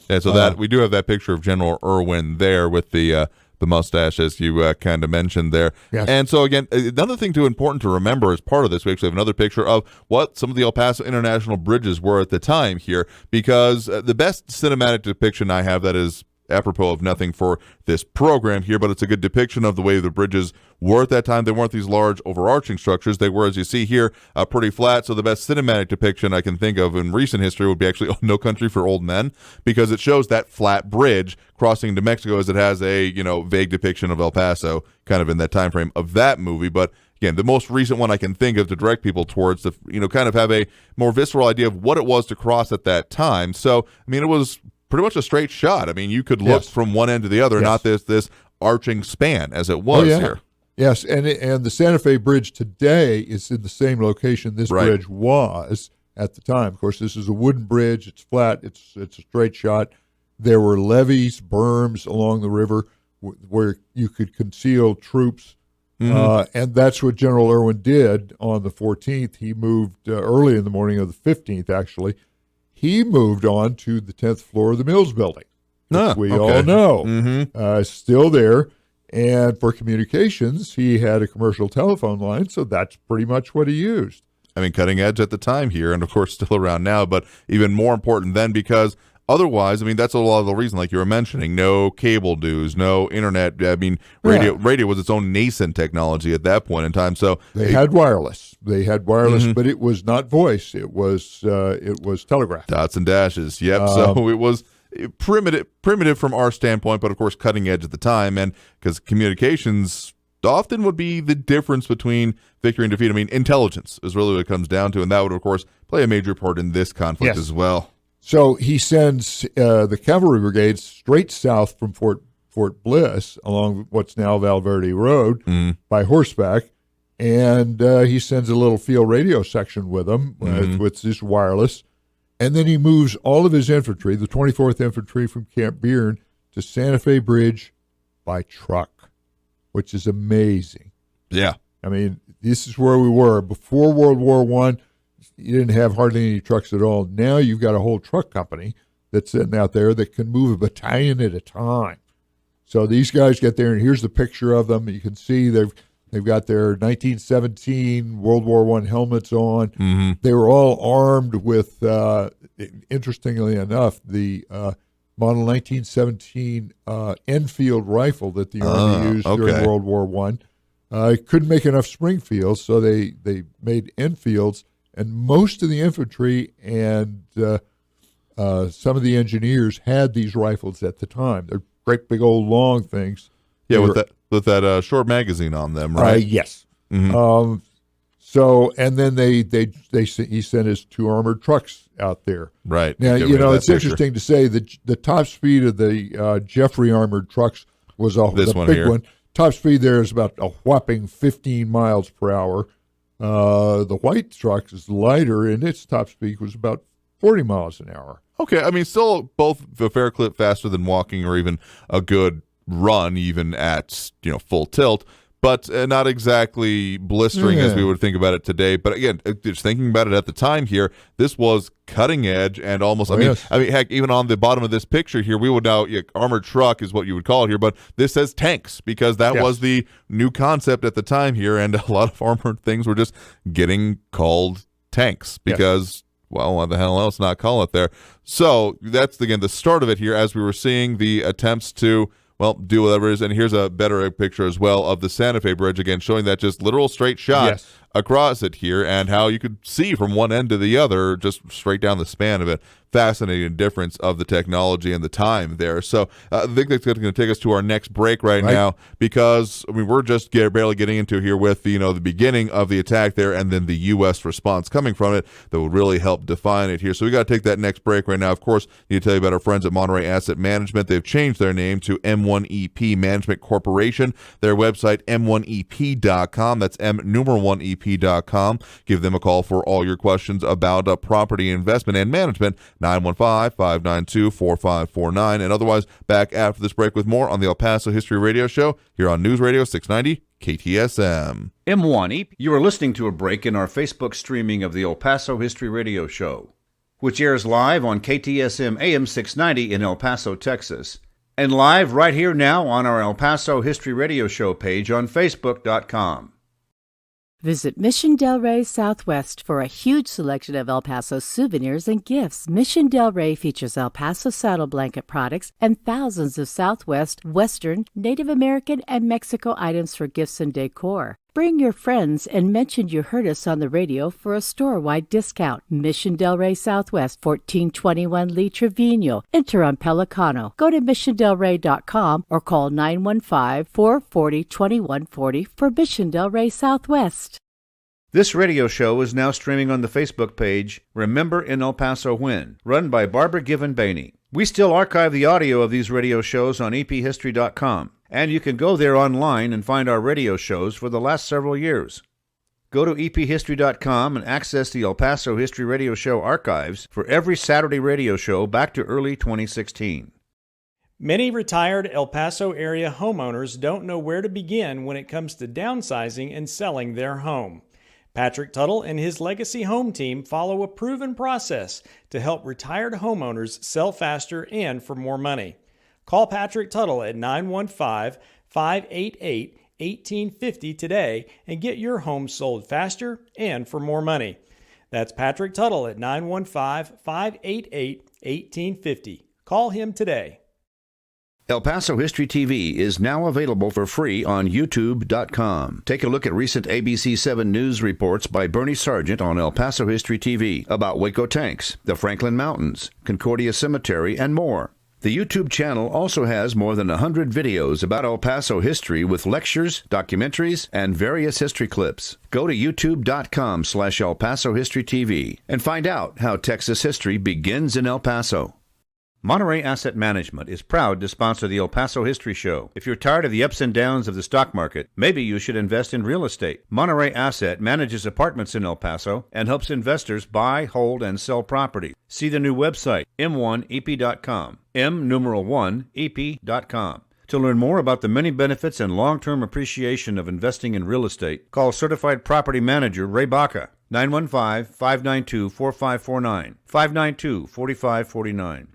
Yeah, so that we do have that picture of General Irwin there with the mustache, as you kind of mentioned there. Yes. And so, again, another thing too important to remember as part of this, we actually have another picture of what some of the El Paso International bridges were at the time here, because the best cinematic depiction I have that is apropos of nothing for this program here, but it's a good depiction of the way the bridges were at that time. They weren't these large overarching structures. They were, as you see here, pretty flat. So the best cinematic depiction I can think of in recent history would be actually No Country for Old Men, because it shows that flat bridge crossing to Mexico as it has a, vague depiction of El Paso kind of in that time frame of that movie. But again, the most recent one I can think of to direct people towards to, kind of have a more visceral idea of what it was to cross at that time. So, it was pretty much a straight shot. You could look from one end to the other, not this arching span as it was here. Yes, and the Santa Fe Bridge today is in the same location this bridge was at the time. Of course, this is a wooden bridge. It's flat. It's a straight shot. There were levees, berms along the river where you could conceal troops. And that's what General Irwin did on the 14th. He moved early in the morning of the 15th, actually. He moved on to the 10th floor of the Mills Building, which we all know. Still there. And for communications, he had a commercial telephone line, so that's pretty much what he used. Cutting edge at the time here, and of course still around now, but even more important then, because otherwise, that's a lot of the reason, like you were mentioning, no cable news, no internet. Radio was its own nascent technology at that point in time. So they had wireless. But it was not voice. It was telegraph. Dots and dashes. Yep. So it was primitive from our standpoint, but of course cutting edge at the time, and because communications often would be the difference between victory and defeat. Intelligence is really what it comes down to, and that would of course play a major part in this conflict as well. So he sends the cavalry brigades straight south from Fort Bliss along what's now Val Verde Road by horseback, and he sends a little field radio section with them with this wireless. And then he moves all of his infantry, the 24th Infantry from Camp Bearn, to Santa Fe Bridge by truck, which is amazing. Yeah. This is where we were. Before World War I, you didn't have hardly any trucks at all. Now you've got a whole truck company that's sitting out there that can move a battalion at a time. So these guys get there, and here's the picture of them. You can see they've got their 1917 World War I helmets on. They were all armed with, interestingly enough, the model 1917 Enfield rifle that the Army used during World War I. Couldn't make enough Springfields, so they made Enfields, and most of the infantry and some of the engineers had these rifles at the time. They're great big old long things. Yeah, with that short magazine on them, right? Yes. So, and then he sent his 2 armored trucks out there. Right. Now, it's interesting to say that the top speed of the Jeffrey armored trucks was the big one. Top speed there is about a whopping 15 miles per hour. The white truck is lighter, and its top speed was about 40 miles an hour. Okay, still both a fair clip faster than walking, or even a good run, even at full tilt, but not exactly blistering as we would think about it today. But again, just thinking about it at the time here, this was cutting edge and almost. Heck, even on the bottom of this picture here, we would now armored truck is what you would call it here, but this says tanks because that was the new concept at the time here, and a lot of armored things were just getting called tanks because. Well, why the hell else not call it there? So that's, again, the start of it here as we were seeing the attempts to, do whatever it is. And here's a better picture as well of the Santa Fe Bridge, again, showing that just literal straight shot across it here, and how you could see from one end to the other, just straight down the span of it. Fascinating difference of the technology and the time there. So I think that's going to take us to our next break right now, because we're just barely getting into here with the beginning of the attack there, and then the U.S. response coming from it that will really help define it here. So we got to take that next break right now. Of course, I need to tell you about our friends at Monterey Asset Management. They've changed their name to M1EP Management Corporation. Their website, m1ep.com. That's M1EP.com. Give them a call for all your questions about property investment and management. 915-592-4549. And otherwise, back after this break with more on the El Paso History Radio Show here on News Radio 690 KTSM. M1EP. You are listening to a break in our Facebook streaming of the El Paso History Radio Show, which airs live on KTSM AM 690 in El Paso, Texas, and live right here now on our El Paso History Radio Show page on Facebook.com. Visit Mission Del Rey Southwest for a huge selection of El Paso souvenirs and gifts. Mission Del Rey features El Paso saddle blanket products and thousands of Southwest, Western, Native American, and Mexico items for gifts and decor. Bring your friends and mention you heard us on the radio for a store-wide discount. Mission Del Rey Southwest, 1421 Lee Trevino. Enter on Pelicano. Go to missiondelrey.com or call 915-440-2140 for Mission Del Rey Southwest. This radio show is now streaming on the Facebook page Remember in El Paso When, run by Barbara Given Bainey. We still archive the audio of these radio shows on ephistory.com, and you can go there online and find our radio shows for the last several years. Go to ephistory.com and access the El Paso History Radio Show archives for every Saturday radio show back to early 2016. Many retired El Paso area homeowners don't know where to begin when it comes to downsizing and selling their home. Patrick Tuttle and his Legacy Home team follow a proven process to help retired homeowners sell faster and for more money. Call Patrick Tuttle at 915-588-1850 today and get your home sold faster and for more money. That's Patrick Tuttle at 915-588-1850. Call him today. El Paso History TV is now available for free on YouTube.com. Take a look at recent ABC 7 news reports by Bernie Sargent on El Paso History TV about Waco tanks, the Franklin Mountains, Concordia Cemetery, and more. The YouTube channel also has more than 100 videos about El Paso history with lectures, documentaries, and various history clips. Go to youtube.com/El Paso History TV and find out how Texas history begins in El Paso. Monterey Asset Management is proud to sponsor the El Paso History Show. If you're tired of the ups and downs of the stock market, maybe you should invest in real estate. Monterey Asset manages apartments in El Paso and helps investors buy, hold, and sell property. See the new website, m1ep.com, m1ep.com. To learn more about the many benefits and long-term appreciation of investing in real estate, call Certified Property Manager Ray Baca, 915-592-4549, 592-4549.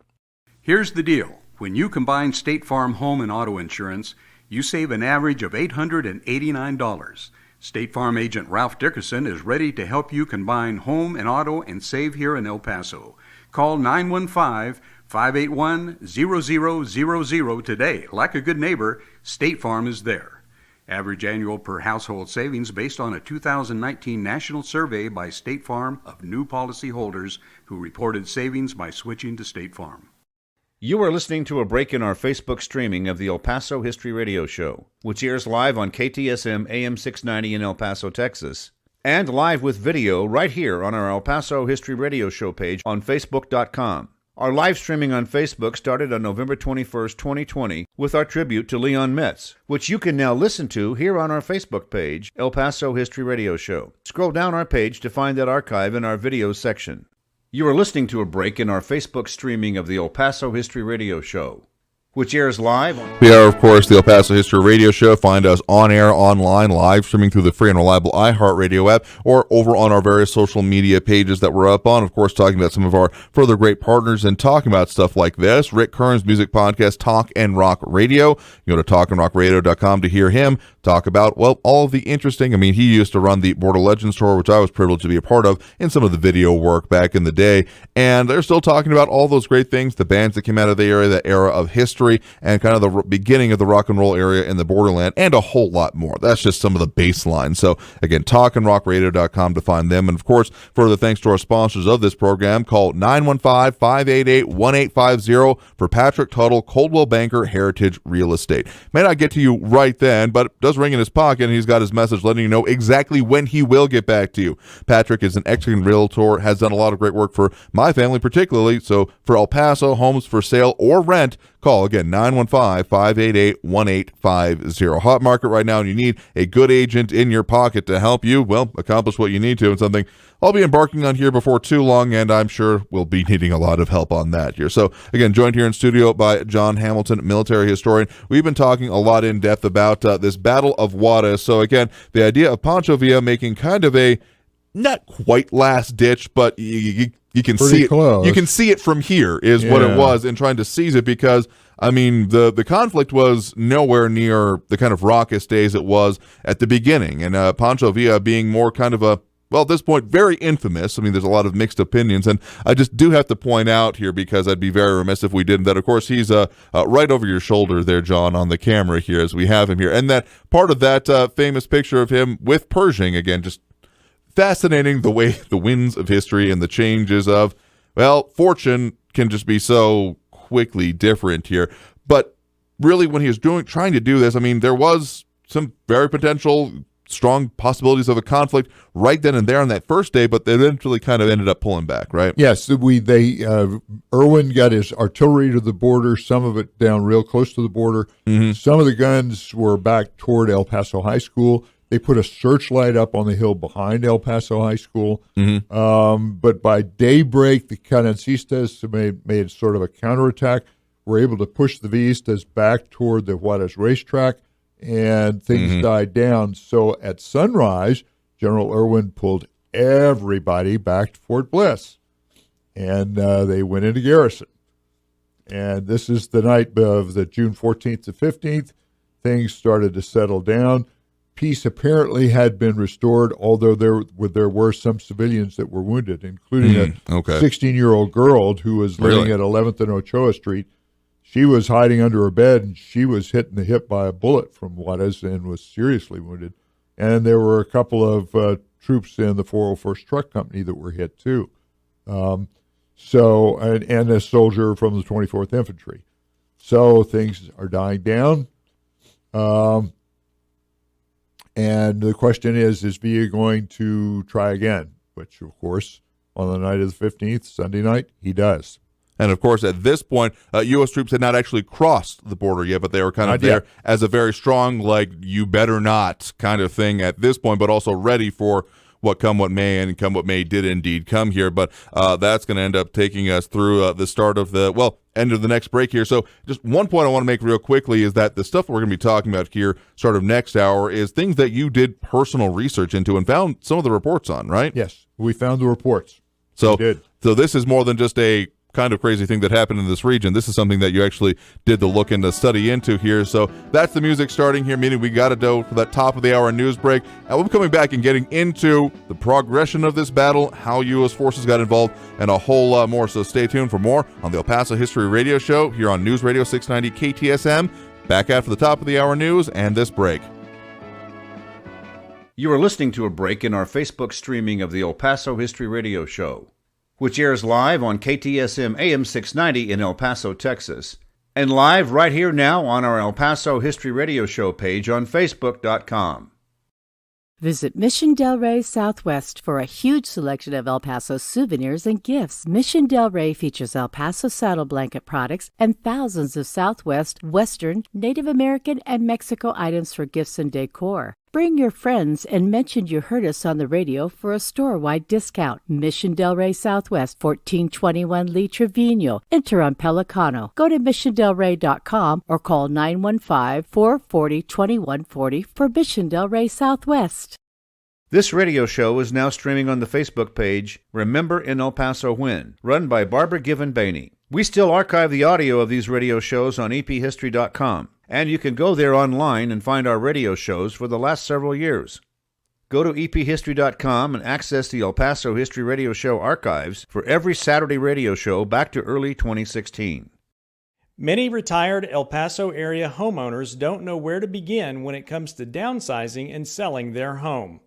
Here's the deal. When you combine State Farm home and auto insurance, you save an average of $889. State Farm agent Ralph Dickerson is ready to help you combine home and auto and save here in El Paso. Call 915-581-0000 today. Like a good neighbor, State Farm is there. Average annual per household savings based on a 2019 national survey by State Farm of new policyholders who reported savings by switching to State Farm. You are listening to a break in our Facebook streaming of the El Paso History Radio Show, which airs live on KTSM AM 690 in El Paso, Texas, and live with video right here on our El Paso History Radio Show page on Facebook.com. Our live streaming on Facebook started on November 21st, 2020, with our tribute to Leon Metz, which you can now listen to here on our Facebook page, El Paso History Radio Show. Scroll down our page to find that archive in our videos section. You are listening to a break in our Facebook streaming of the El Paso History Radio Show, which airs live on... We are, of course, the El Paso History Radio Show. Find us on air, online, live streaming through the free and reliable iHeartRadio app or over on our various social media pages that we're up on. Of course, talking about some of our further great partners and talking about stuff like this. Rick Kern's music podcast, Talk and Rock Radio. You go to talkandrockradio.com to hear him talk about, well, all of the interesting. I mean, he used to run the Border Legends tour, which I was privileged to be a part of in some of the video work back in the day. And they're still talking about all those great things, the bands that came out of the area, that era of history, and kind of the beginning of the rock and roll area in the borderland, and a whole lot more. That's just some of the baseline. So, again, talkandrockradio.com to find them. And, of course, further thanks to our sponsors of this program. Call 915-588-1850 for Patrick Tuttle, Coldwell Banker Heritage Real Estate. May not get to you right then, but it does ring in his pocket, and he's got his message letting you know exactly when he will get back to you. Patrick is an excellent realtor, has done a lot of great work for my family particularly. So, for El Paso, homes for sale or rent, call again, 915-588-1850. Hot market right now, and you need a good agent in your pocket to help you, well, accomplish what you need to, and something I'll be embarking on here before too long, and I'm sure we'll be needing a lot of help on that here. So, again, joined here in studio by John Hamilton, military historian. We've been talking a lot in depth about this Battle of Juarez. So, again, the idea of Pancho Villa making kind of a, not quite last ditch, but you can pretty see it. close. You can see it from here is what it was, in trying to seize it, because I mean, the conflict was nowhere near the kind of raucous days it was at the beginning, and Pancho Villa being more kind of a, well, at this point, very infamous. I mean, there's a lot of mixed opinions, and I just do have to point out here, because I'd be very remiss if we didn't, that, of course, he's right over your shoulder there, John, on the camera here as we have him here. And that part of that famous picture of him with Pershing, again, just fascinating the way the winds of history and the changes of, well, fortune can just be so quickly different here. But really, when he was trying to do this, I mean, there was some very potential strong possibilities of a conflict right then and there on that first day, but they eventually kind of ended up pulling back, right? Yes, Irwin got his artillery to the border, some of it down real close to the border. Mm-hmm. Some of the guns were back toward El Paso High School. They put a searchlight up on the hill behind El Paso High School. Mm-hmm. But by daybreak, the Canancistas made sort of a counterattack, were able to push the Villistas back toward the Juarez racetrack, and things died down. So at sunrise, General Irwin pulled everybody back to Fort Bliss, and they went into garrison. And this is the night of the June 14th to 15th. Things started to settle down. Peace apparently had been restored, although there were some civilians that were wounded, including a 16-year-old girl who was living at 11th and Ochoa Street. She was hiding under her bed, and she was hit in the hip by a bullet from Juarez and was seriously wounded. And there were a couple of troops in the 401st Truck Company that were hit, too. And a soldier from the 24th Infantry. So things are dying down. And the question is Villa going to try again? Which, of course, on the night of the 15th, Sunday night, he does. And, of course, at this point, U.S. troops had not actually crossed the border yet, but they were kind of there as a very strong, like, you better not kind of thing at this point, but also ready for what come what may, and come what may did indeed come here. But that's going to end up taking us through the start of end of the next break here. So just one point I want to make real quickly is that the stuff we're going to be talking about here, start of next hour, is things that you did personal research into and found some of the reports on, right? Yes, we found the reports. So we did. So this is more than just a kind of crazy thing that happened in this region. This is something that you actually did the look and the study into here. So that's the music starting here, meaning we got to go for that top of the hour news break. And we'll be coming back and getting into the progression of this battle, how U.S. forces got involved, and a whole lot more. So stay tuned for more on the El Paso History Radio Show here on News Radio 690 KTSM. Back after the top of the hour news and this break. You are listening to a break in our Facebook streaming of the El Paso History Radio Show, which airs live on KTSM AM 690 in El Paso, Texas, and live right here now on our El Paso History Radio Show page on Facebook.com. Visit Mission Del Rey Southwest for a huge selection of El Paso souvenirs and gifts. Mission Del Rey features El Paso saddle blanket products and thousands of Southwest, Western, Native American, and Mexico items for gifts and decor. Bring your friends and mention you heard us on the radio for a store-wide discount. Mission Del Rey Southwest, 1421 Lee Trevino. Enter on Pelicano. Go to missiondelrey.com or call 915-440-2140 for Mission Del Rey Southwest. This radio show is now streaming on the Facebook page Remember in El Paso When, run by Barbara Given Bainey. We still archive the audio of these radio shows on ephistory.com. And you can go there online and find our radio shows for the last several years. Go to ephistory.com and access the El Paso History Radio Show archives for every Saturday radio show back to early 2016. Many retired El Paso area homeowners don't know where to begin when it comes to downsizing and selling their home.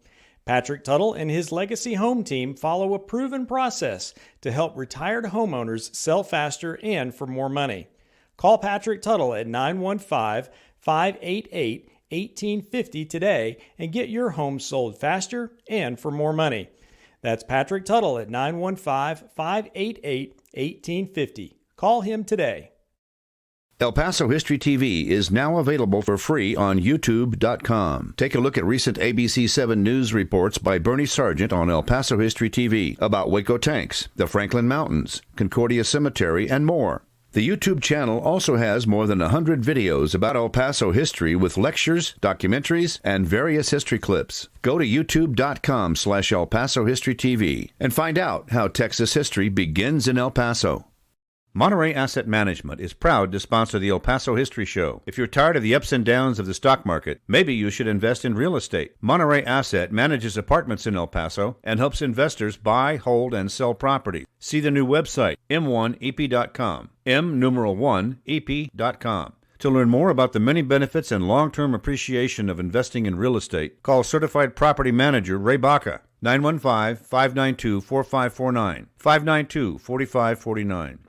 Patrick Tuttle and his Legacy Home team follow a proven process to help retired homeowners sell faster and for more money. Call Patrick Tuttle at 915-588-1850 today and get your home sold faster and for more money. That's Patrick Tuttle at 915-588-1850. Call him today. El Paso History TV is now available for free on YouTube.com. Take a look at recent ABC 7 news reports by Bernie Sargent on El Paso History TV about Waco tanks, the Franklin Mountains, Concordia Cemetery, and more. The YouTube channel also has more than 100 videos about El Paso history with lectures, documentaries, and various history clips. Go to youtube.com/El Paso History TV and find out how Texas history begins in El Paso. Monterey Asset Management is proud to sponsor the El Paso History Show. If you're tired of the ups and downs of the stock market, maybe you should invest in real estate. Monterey Asset manages apartments in El Paso and helps investors buy, hold, and sell property. See the new website, m1ep.com, m1ep.com. To learn more about the many benefits and long-term appreciation of investing in real estate, call Certified Property Manager Ray Baca, 915-592-4549, 592-4549.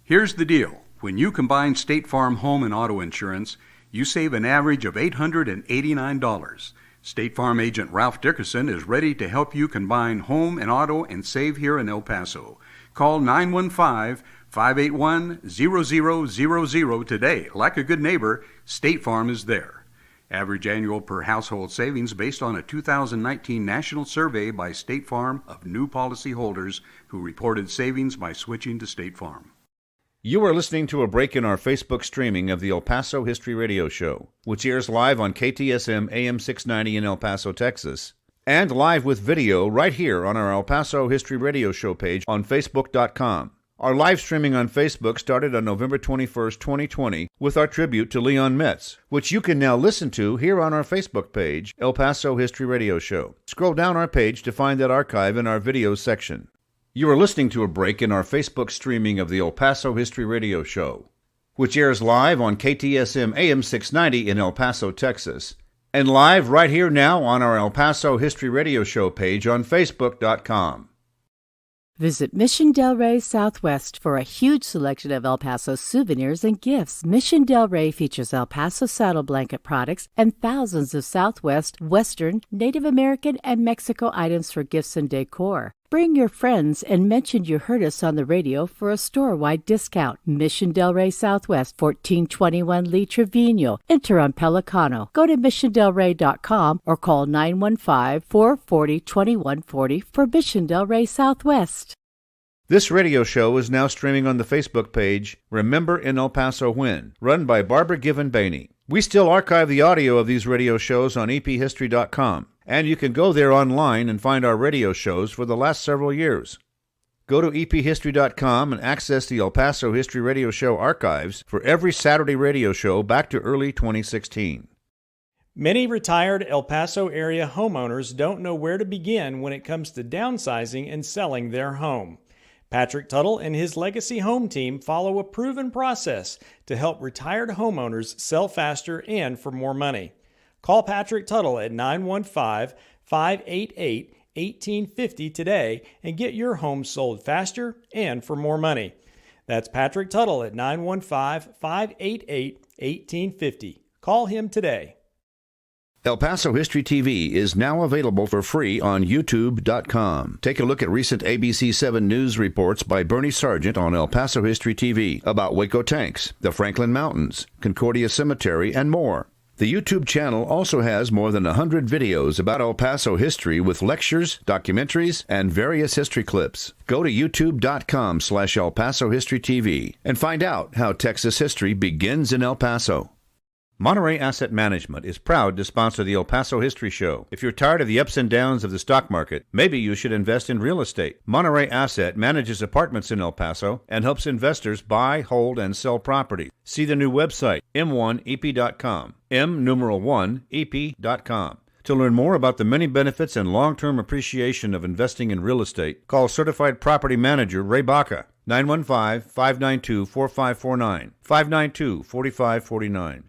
Here's the deal. When you combine State Farm home and auto insurance, you save an average of $889. State Farm agent Ralph Dickerson is ready to help you combine home and auto and save here in El Paso. Call 915-581-0000 today. Like a good neighbor, State Farm is there. Average annual per household savings based on a 2019 national survey by State Farm of new policyholders who reported savings by switching to State Farm. You are listening to a break in our Facebook streaming of the El Paso History Radio Show, which airs live on KTSM AM 690 in El Paso, Texas, and live with video right here on our El Paso History Radio Show page on Facebook.com. Our live streaming on Facebook started on November 21st, 2020, with our tribute to Leon Metz, which you can now listen to here on our Facebook page, El Paso History Radio Show. Scroll down our page to find that archive in our videos section. You are listening to a break in our Facebook streaming of the El Paso History Radio Show, which airs live on KTSM AM 690 in El Paso, Texas, and live right here now on our El Paso History Radio Show page on Facebook.com. Visit Mission Del Rey Southwest for a huge selection of El Paso souvenirs and gifts. Mission Del Rey features El Paso saddle blanket products and thousands of Southwest, Western, Native American, and Mexico items for gifts and decor. Bring your friends and mention you heard us on the radio for a store-wide discount. Mission Del Rey Southwest, 1421 Lee Trevino. Enter on Pelicano. Go to missiondelrey.com or call 915-440-2140 for Mission Del Rey Southwest. This radio show is now streaming on the Facebook page, Remember in El Paso When, run by Barbara Given Bainey. We still archive the audio of these radio shows on ephistory.com. And you can go there online and find our radio shows for the last several years. Go to ephistory.com and access the El Paso History Radio Show archives for every Saturday radio show back to early 2016. Many retired El Paso area homeowners don't know where to begin when it comes to downsizing and selling their home. Patrick Tuttle and his Legacy Home team follow a proven process to help retired homeowners sell faster and for more money. Call Patrick Tuttle at 915-588-1850 today and get your home sold faster and for more money. That's Patrick Tuttle at 915-588-1850. Call him today. El Paso History TV is now available for free on YouTube.com. Take a look at recent ABC 7 news reports by Bernie Sargent on El Paso History TV about Waco tanks, the Franklin Mountains, Concordia Cemetery, and more. The YouTube channel also has more than 100 videos about El Paso history with lectures, documentaries, and various history clips. Go to youtube.com/El Paso History TV and find out how Texas history begins in El Paso. Monterey Asset Management is proud to sponsor the El Paso History Show. If you're tired of the ups and downs of the stock market, maybe you should invest in real estate. Monterey Asset manages apartments in El Paso and helps investors buy, hold, and sell property. See the new website, m1ep.com, m1ep.com. To learn more about the many benefits and long-term appreciation of investing in real estate, call Certified Property Manager Ray Baca, 915-592-4549, 592-4549.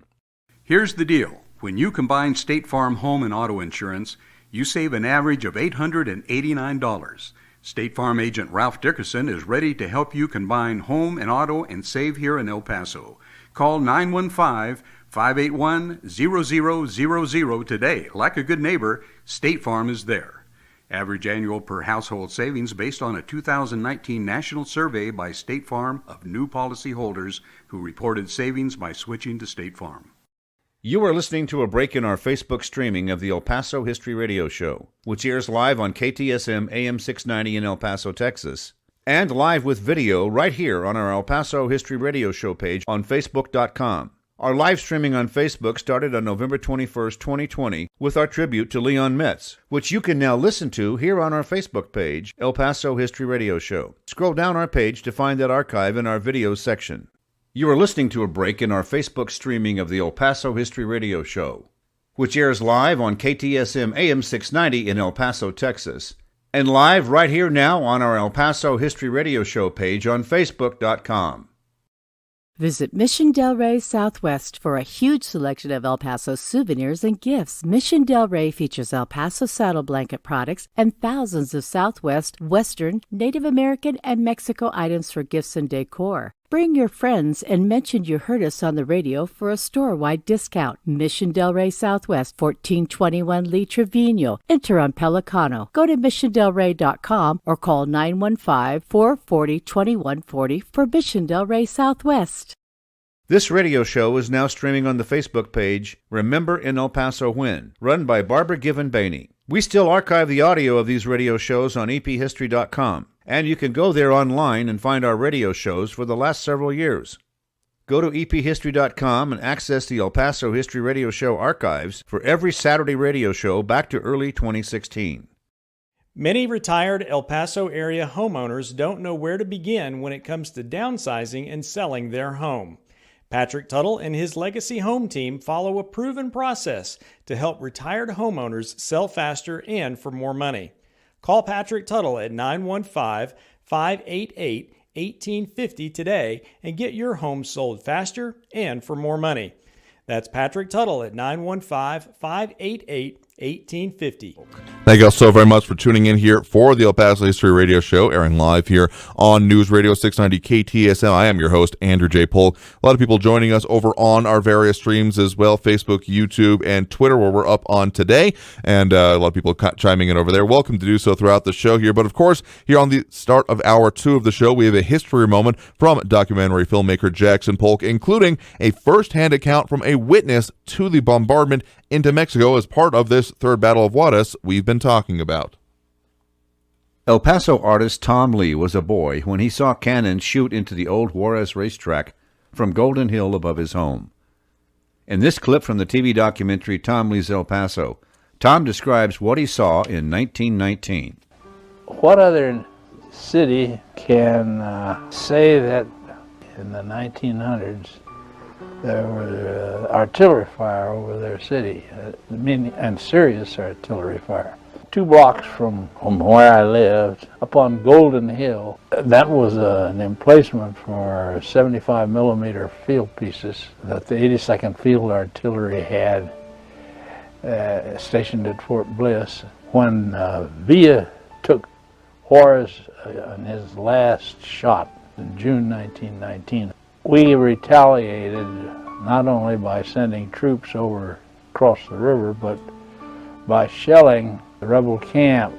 Here's the deal. When you combine State Farm home and auto insurance, you save an average of $889. State Farm agent Ralph Dickerson is ready to help you combine home and auto and save here in El Paso. Call 915-581-0000 today. Like a good neighbor, State Farm is there. Average annual per household savings based on a 2019 national survey by State Farm of new policyholders who reported savings by switching to State Farm. You are listening to a break in our Facebook streaming of the El Paso History Radio Show, which airs live on KTSM AM 690 in El Paso, Texas, and live with video right here on our El Paso History Radio Show page on Facebook.com. Our live streaming on Facebook started on November 21st, 2020, with our tribute to Leon Metz, which you can now listen to here on our Facebook page, El Paso History Radio Show. Scroll down our page to find that archive in our videos section. You are listening to a break in our Facebook streaming of the El Paso History Radio Show, which airs live on KTSM AM 690 in El Paso, Texas, and live right here now on our El Paso History Radio Show page on Facebook.com. Visit Mission Del Rey Southwest for a huge selection of El Paso souvenirs and gifts. Mission Del Rey features El Paso saddle blanket products and thousands of Southwest, Western, Native American, and Mexico items for gifts and decor. Bring your friends and mention you heard us on the radio for a store-wide discount. Mission Del Rey Southwest, 1421 Lee Trevino. Enter on Pelicano. Go to missiondelrey.com or call 915-440-2140 for Mission Del Rey Southwest. This radio show is now streaming on the Facebook page, Remember in El Paso When, run by Barbara Given Bainey. We still archive the audio of these radio shows on ephistory.com, and you can go there online and find our radio shows for the last several years. Go to ephistory.com and access the El Paso History Radio Show archives for every Saturday radio show back to early 2016. Many retired El Paso area homeowners don't know where to begin when it comes to downsizing and selling their home. Patrick Tuttle and his Legacy Home team follow a proven process to help retired homeowners sell faster and for more money. Call Patrick Tuttle at 915-588-1850 today and get your home sold faster and for more money. That's Patrick Tuttle at 915-588-1850. Thank you all so very much for tuning in here for the El Paso History Radio Show, airing live here on News Radio 690 KTSM. I am your host, Andrew J. Polk. A lot of people joining us over on our various streams as well, Facebook, YouTube, and Twitter, where we're up on today, and a lot of people chiming in over there. Welcome to do so throughout the show here. But of course, here on the start of hour 2 of the show, we have a history moment from documentary filmmaker Jackson Polk, including a first-hand account from a witness to the bombardment into Mexico as part of this Third Battle of Juarez we've been talking about. El Paso artist Tom Lee was a boy when he saw cannons shoot into the old Juarez racetrack from Golden Hill above his home. In this clip from the TV documentary Tom Lee's El Paso, Tom describes what he saw in 1919. What other city can say that in the 1900s there was artillery fire over their city, and serious artillery fire? 2 blocks from where I lived, up on Golden Hill, that was an emplacement for 75 millimeter field pieces that the 82nd Field Artillery had stationed at Fort Bliss. When Villa took Juarez in his last shot in June 1919, we retaliated not only by sending troops over across the river, but by shelling the rebel camp.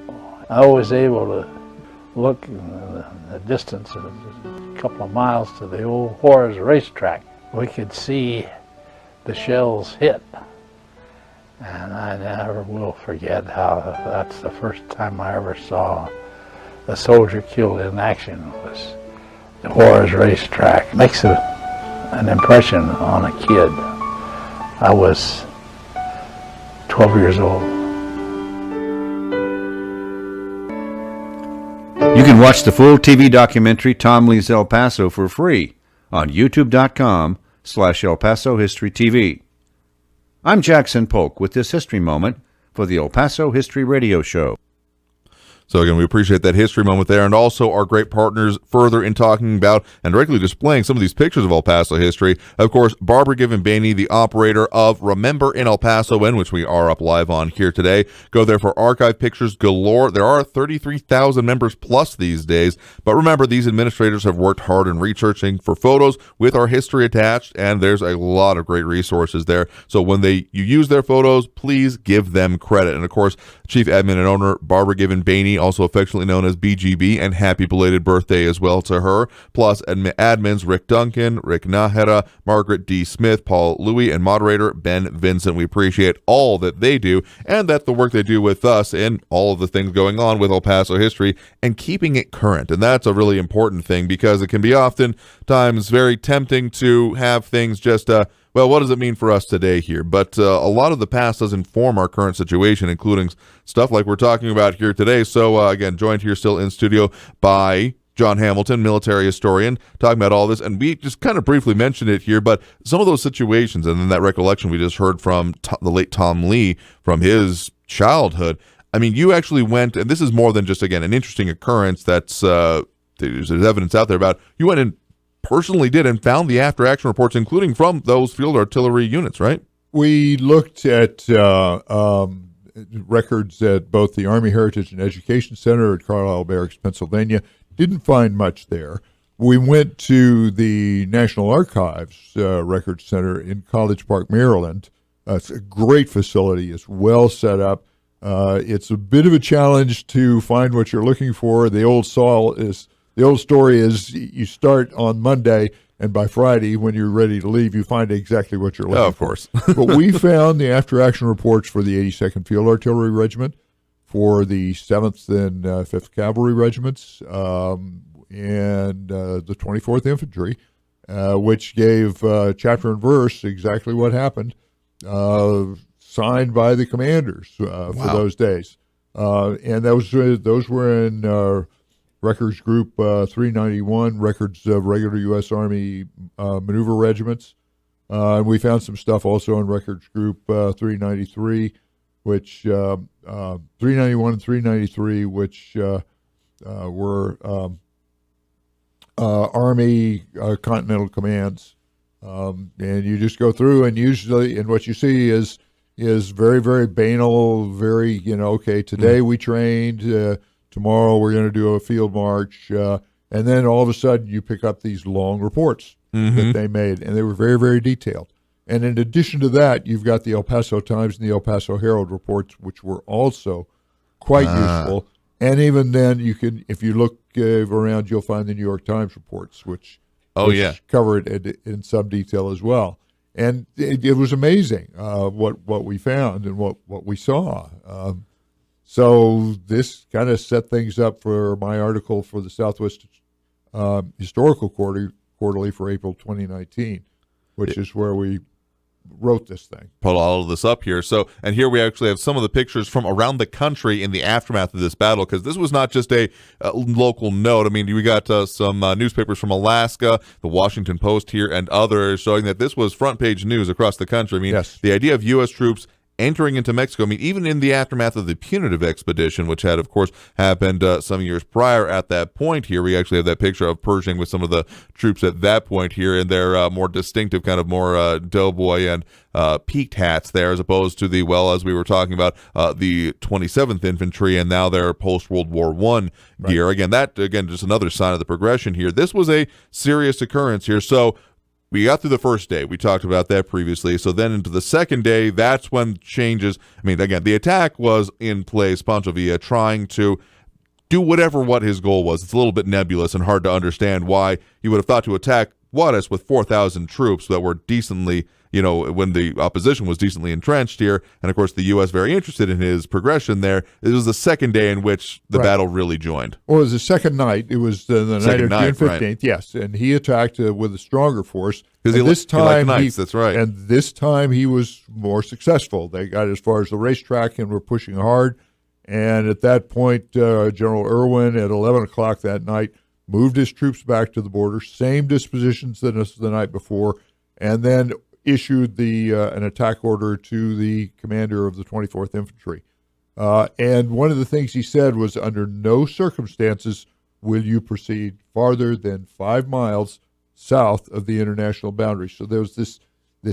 I was able to look in the distance of a couple of miles to the old Juarez racetrack. We could see the shells hit, and I never will forget how that's the first time I ever saw a soldier killed in action. Was the Juarez racetrack. Makes an impression on a kid. I was 12 years old. You can watch the full TV documentary Tom Lee's El Paso for free on youtube.com/El Paso History TV. I'm Jackson Polk with this history moment for the El Paso History Radio Show. So again, we appreciate that history moment there, and also our great partners further in talking about and directly displaying some of these pictures of El Paso history. Of course, Barbara Given Bainey, the operator of Remember in El Paso When, which we are up live on here today. Go there for archive pictures galore. There are 33,000 members plus these days, but remember, these administrators have worked hard in researching for photos with our history attached, and there's a lot of great resources there. So when you use their photos, please give them credit. And of course, Chief Admin and Owner Barbara Given Bainey, also affectionately known as BGB, and happy belated birthday as well to her. Plus admins Rick Duncan, Rick Nahera, Margaret D. Smith, Paul Louie, and moderator Ben Vincent. We appreciate all that they do, and that the work they do with us and all of the things going on with El Paso history and keeping it current. And that's a really important thing, because it can be oftentimes very tempting to have things just well, what does it mean for us today here? But a lot of the past does inform our current situation, including stuff like we're talking about here today. So, again, joined here still in studio by John Hamilton, military historian, talking about all this. And we just kind of briefly mentioned it here, but some of those situations and then that recollection we just heard from the late Tom Lee from his childhood. I mean, you actually went, and this is more than just, again, an interesting occurrence that's there's evidence out there about. You went and personally did and found the after-action reports, including from those field artillery units, right? We looked at records at both the Army Heritage and Education Center at Carlisle Barracks, Pennsylvania. Didn't find much there. We went to the National Archives Records Center in College Park, Maryland. It's a great facility. It's well set up. It's a bit of a challenge to find what you're looking for. The old story is you start on Monday, and by Friday, when you're ready to leave, you find exactly what you're looking for. Of course. But we found the after-action reports for the 82nd Field Artillery Regiment, for the 7th and 5th Cavalry Regiments, and the 24th Infantry, which gave chapter and verse exactly what happened, signed by the commanders for those days. And those were in Records Group 391, records of regular U.S. Army maneuver regiments. And we found some stuff also in Records Group 393, which 391 and 393, which were Army Continental Commands. And you just go through, and usually, and what you see is very, very banal, very, okay, today we trained, tomorrow we're going to do a field march, and then all of a sudden you pick up these long reports that they made, and they were very, very detailed. And in addition to that, you've got the El Paso Times and the El Paso Herald reports, which were also quite useful. And even then, you can, if you look around, you'll find the New York Times reports, which cover it in some detail as well. And it was amazing what we found and what we saw. So this kind of set things up for my article for the Southwest Historical Quarterly for April 2019, which is where we wrote this thing. Put all of this up here. So, and here we actually have some of the pictures from around the country in the aftermath of this battle, because this was not just a local note. I mean, we got some newspapers from Alaska, the Washington Post here, and others showing that this was front page news across the country. I mean, the idea of U.S. troops entering into Mexico, I mean, even in the aftermath of the punitive expedition, which had, of course, happened some years prior at that point here, we actually have that picture of Pershing with some of the troops at that point here in their more distinctive kind of more doughboy and peaked hats there, as opposed to the, well, as we were talking about, the 27th Infantry and now their post-World War I gear. Again, just another sign of the progression here. This was a serious occurrence here. So we got through the first day. We talked about that previously. So then into the second day, that's when changes. I mean, again, the attack was in place. Pancho Villa trying to do what his goal was. It's a little bit nebulous and hard to understand why he would have thought to attack Juarez with 4,000 troops that were decently, when the opposition was decently entrenched here. And, of course, the U.S. very interested in his progression there. It was the second day in which the battle really joined. Well, it was the second night. It was the night of June 15th, yes. And he attacked with a stronger force. Because he liked knights, that's right. And this time he was more successful. They got as far as the racetrack and were pushing hard. And at that point, General Irwin, at 11 o'clock that night, moved his troops back to the border, same dispositions as the night before, and then issued an attack order to the commander of the 24th Infantry. And one of the things he said was, under no circumstances will you proceed farther than 5 miles south of the international boundary. So there was this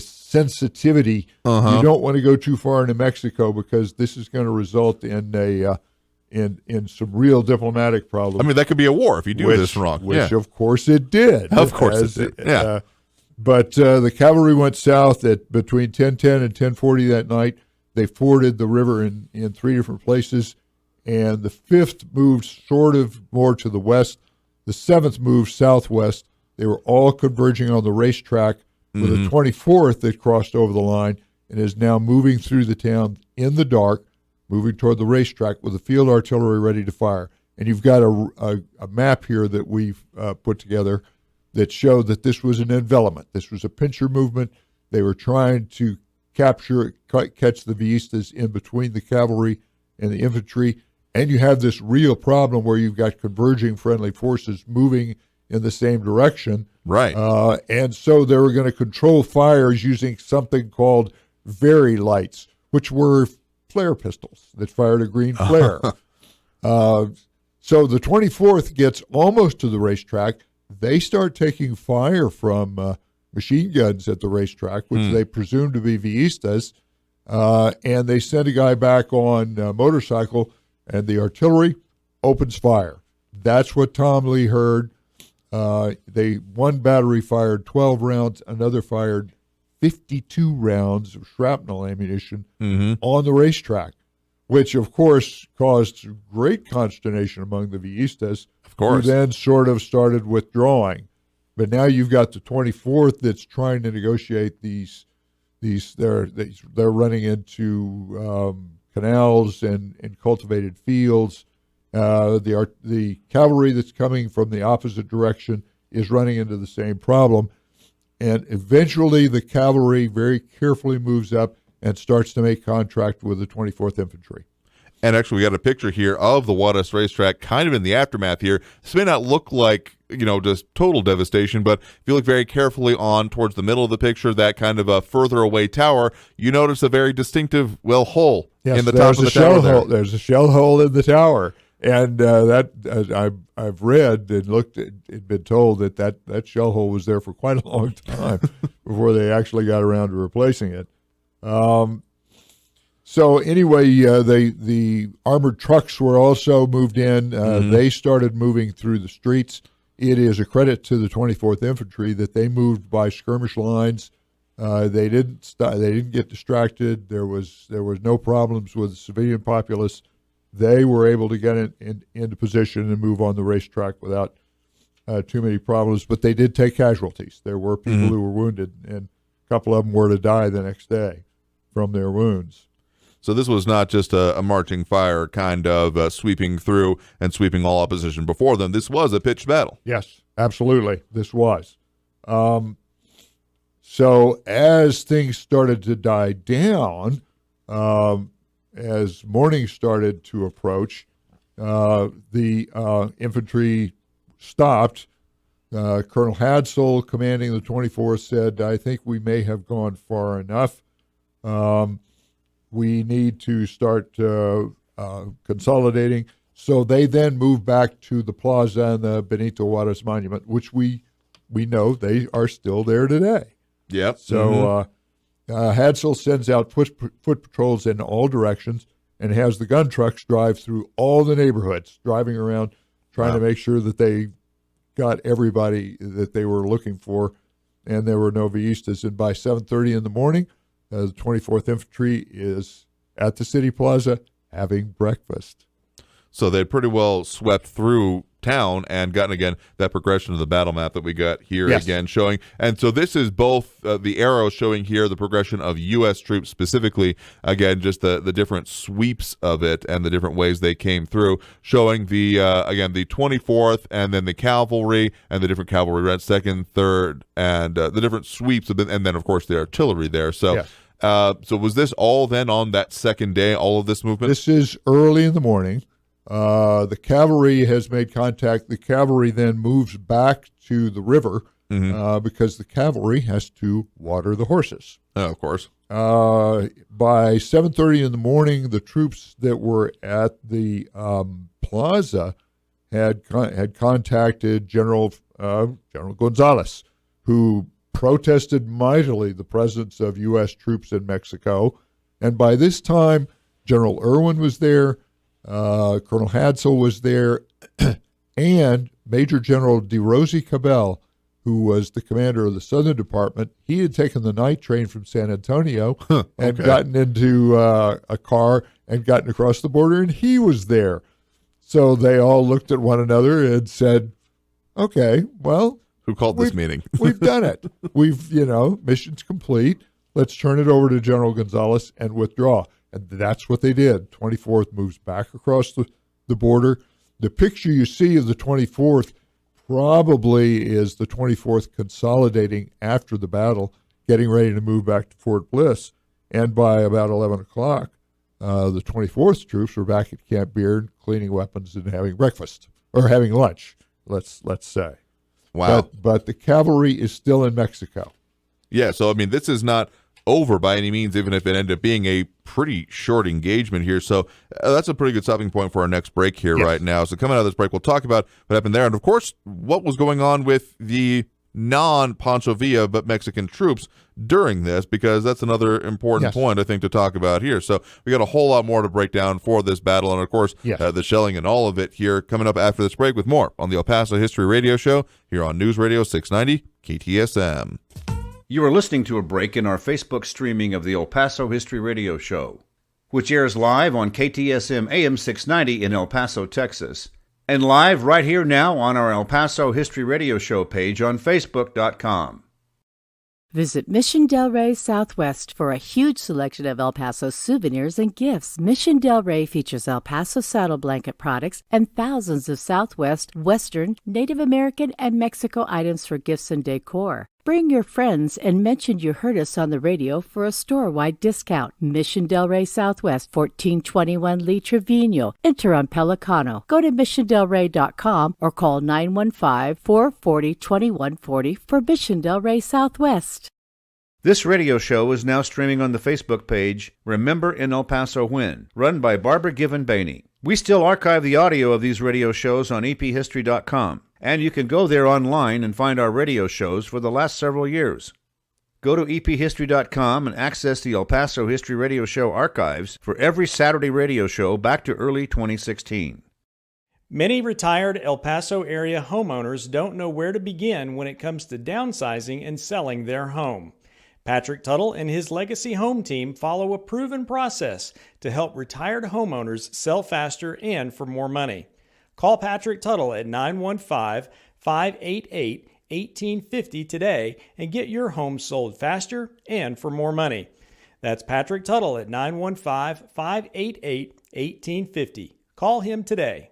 sensitivity. You don't want to go too far into Mexico, because this is going to result in in some real diplomatic problems. I mean, that could be a war if you do this wrong. Which, of course, it did. Of course it did, yeah. But the cavalry went south at between 10:10 and 10:40 that night. They forded the river in 3 different places, and the 5th moved sort of more to the west. The 7th moved southwest. They were all converging on the racetrack, with the 24th that crossed over the line and is now moving through the town in the dark, moving toward the racetrack with the field artillery ready to fire. And you've got a map here that we've put together that showed that this was an envelopment. This was a pincher movement. They were trying to catch the Villistas in between the cavalry and the infantry. And you have this real problem where you've got converging friendly forces moving in the same direction. Right. And so they were going to control fires using something called very lights, which were flare pistols that fired a green flare. So the 24th gets almost to the racetrack. They start taking fire from machine guns at the racetrack, which they presume to be Villistas, and they send a guy back on a motorcycle, and the artillery opens fire. That's what Tom Lee heard. One battery fired 12 rounds, another fired 52 rounds of shrapnel ammunition on the racetrack, which, of course, caused great consternation among the Villistas, of course, who then sort of started withdrawing. But now you've got the 24th that's trying to negotiate these. They're running into canals and cultivated fields. The cavalry that's coming from the opposite direction is running into the same problem. And eventually the cavalry very carefully moves up and starts to make contact with the 24th Infantry. And actually, we got a picture here of the Juarez racetrack kind of in the aftermath here. This may not look like, just total devastation, but if you look very carefully on towards the middle of the picture, that kind of a further away tower, you notice a very distinctive, hole in the top of the tower there. There's a shell hole in the tower. And I've read and looked and been told that shell hole was there for quite a long time before they actually got around to replacing it. So anyway, the armored trucks were also moved in. They started moving through the streets. It is a credit to the 24th Infantry that they moved by skirmish lines. They didn't get distracted. There was no problems with the civilian populace. They were able to get into position and move on the racetrack without too many problems. But they did take casualties. There were people who were wounded, and a couple of them were to die the next day from their wounds. So this was not just a marching fire kind of sweeping through and sweeping all opposition before them. This was a pitched battle. Yes, absolutely. This was. So as things started to die down, as morning started to approach, the infantry stopped. Colonel Hadsell, commanding the 24th, said, "I think we may have gone far enough. We need to start consolidating." So they then moved back to the plaza and the Benito Juarez Monument, which we know they are still there today. Yep. So Hadsell sends out foot patrols in all directions and has the gun trucks drive through all the neighborhoods, driving around, trying to make sure that they got everybody that they were looking for, and there were no Villistas. And by 7:30 in the morning, the 24th Infantry is at the City Plaza having breakfast. So they'd pretty well swept through town and gotten, again, that progression of the battle map that we got here again showing. And so this is both the arrow showing here the progression of U.S. troops specifically, again, just the different sweeps of it and the different ways they came through, showing the, again, the 24th and then the cavalry and the different cavalry, right, 2nd, 3rd, and the different sweeps, and then, of course, the artillery there. So, so was this all then on that second day, all of this movement? This is early in the morning. The cavalry has made contact. The cavalry then moves back to the river because the cavalry has to water the horses. Oh, of course. By 7:30 in the morning, the troops that were at the plaza had contacted General Gonzalez, who protested mightily the presence of U.S. troops in Mexico. And by this time, General Irwin was there. Colonel Hadsell was there, and Major General DeRosy Cabell, who was the commander of the Southern Department, he had taken the night train from San Antonio and gotten into a car and gotten across the border, and he was there. So they all looked at one another and said, "Okay, well, who called this meeting? We've done it. We've, mission's complete. Let's turn it over to General Gonzalez and withdraw." And that's what they did. 24th moves back across the border. The picture you see of the 24th probably is the 24th consolidating after the battle getting ready to move back to Fort Bliss. And by about 11 o'clock, the 24th troops were back at Camp Beard, cleaning weapons and having breakfast, or having lunch, let's say. Wow. But the cavalry is still in Mexico. Yeah, so, I mean, this is not over by any means, even if it ended up being a pretty short engagement here. So that's a pretty good stopping point for our next break here right now. So coming out of this break, we'll talk about what happened there. And, of course, what was going on with the non-Pancho Villa but Mexican troops during this, because that's another important point, I think, to talk about here. So we got a whole lot more to break down for this battle, and, of course, the shelling and all of it here coming up after this break with more on the El Paso History Radio Show here on News Radio 690 KTSM. You are listening to a break in our Facebook streaming of the El Paso History Radio Show, which airs live on KTSM AM 690 in El Paso, Texas, and live right here now on our El Paso History Radio Show page on Facebook.com. Visit Mission Del Rey Southwest for a huge selection of El Paso souvenirs and gifts. Mission Del Rey features El Paso saddle blanket products and thousands of Southwest, Western, Native American, and Mexico items for gifts and decor. Bring your friends and mention you heard us on the radio for a store-wide discount. Mission Del Rey Southwest, 1421 Lee Trevino. Enter on Pelicano. Go to missiondelrey.com or call 915-440-2140 for Mission Del Rey Southwest. This radio show is now streaming on the Facebook page Remember in El Paso When, run by Barbara Given Bainey. We still archive the audio of these radio shows on ephistory.com, and you can go there online and find our radio shows for the last several years. Go to ephistory.com and access the El Paso History Radio Show archives for every Saturday radio show back to early 2016. Many retired El Paso area homeowners don't know where to begin when it comes to downsizing and selling their home. Patrick Tuttle and his Legacy Home team follow a proven process to help retired homeowners sell faster and for more money. Call Patrick Tuttle at 915-588-1850 today and get your home sold faster and for more money. That's Patrick Tuttle at 915-588-1850. Call him today.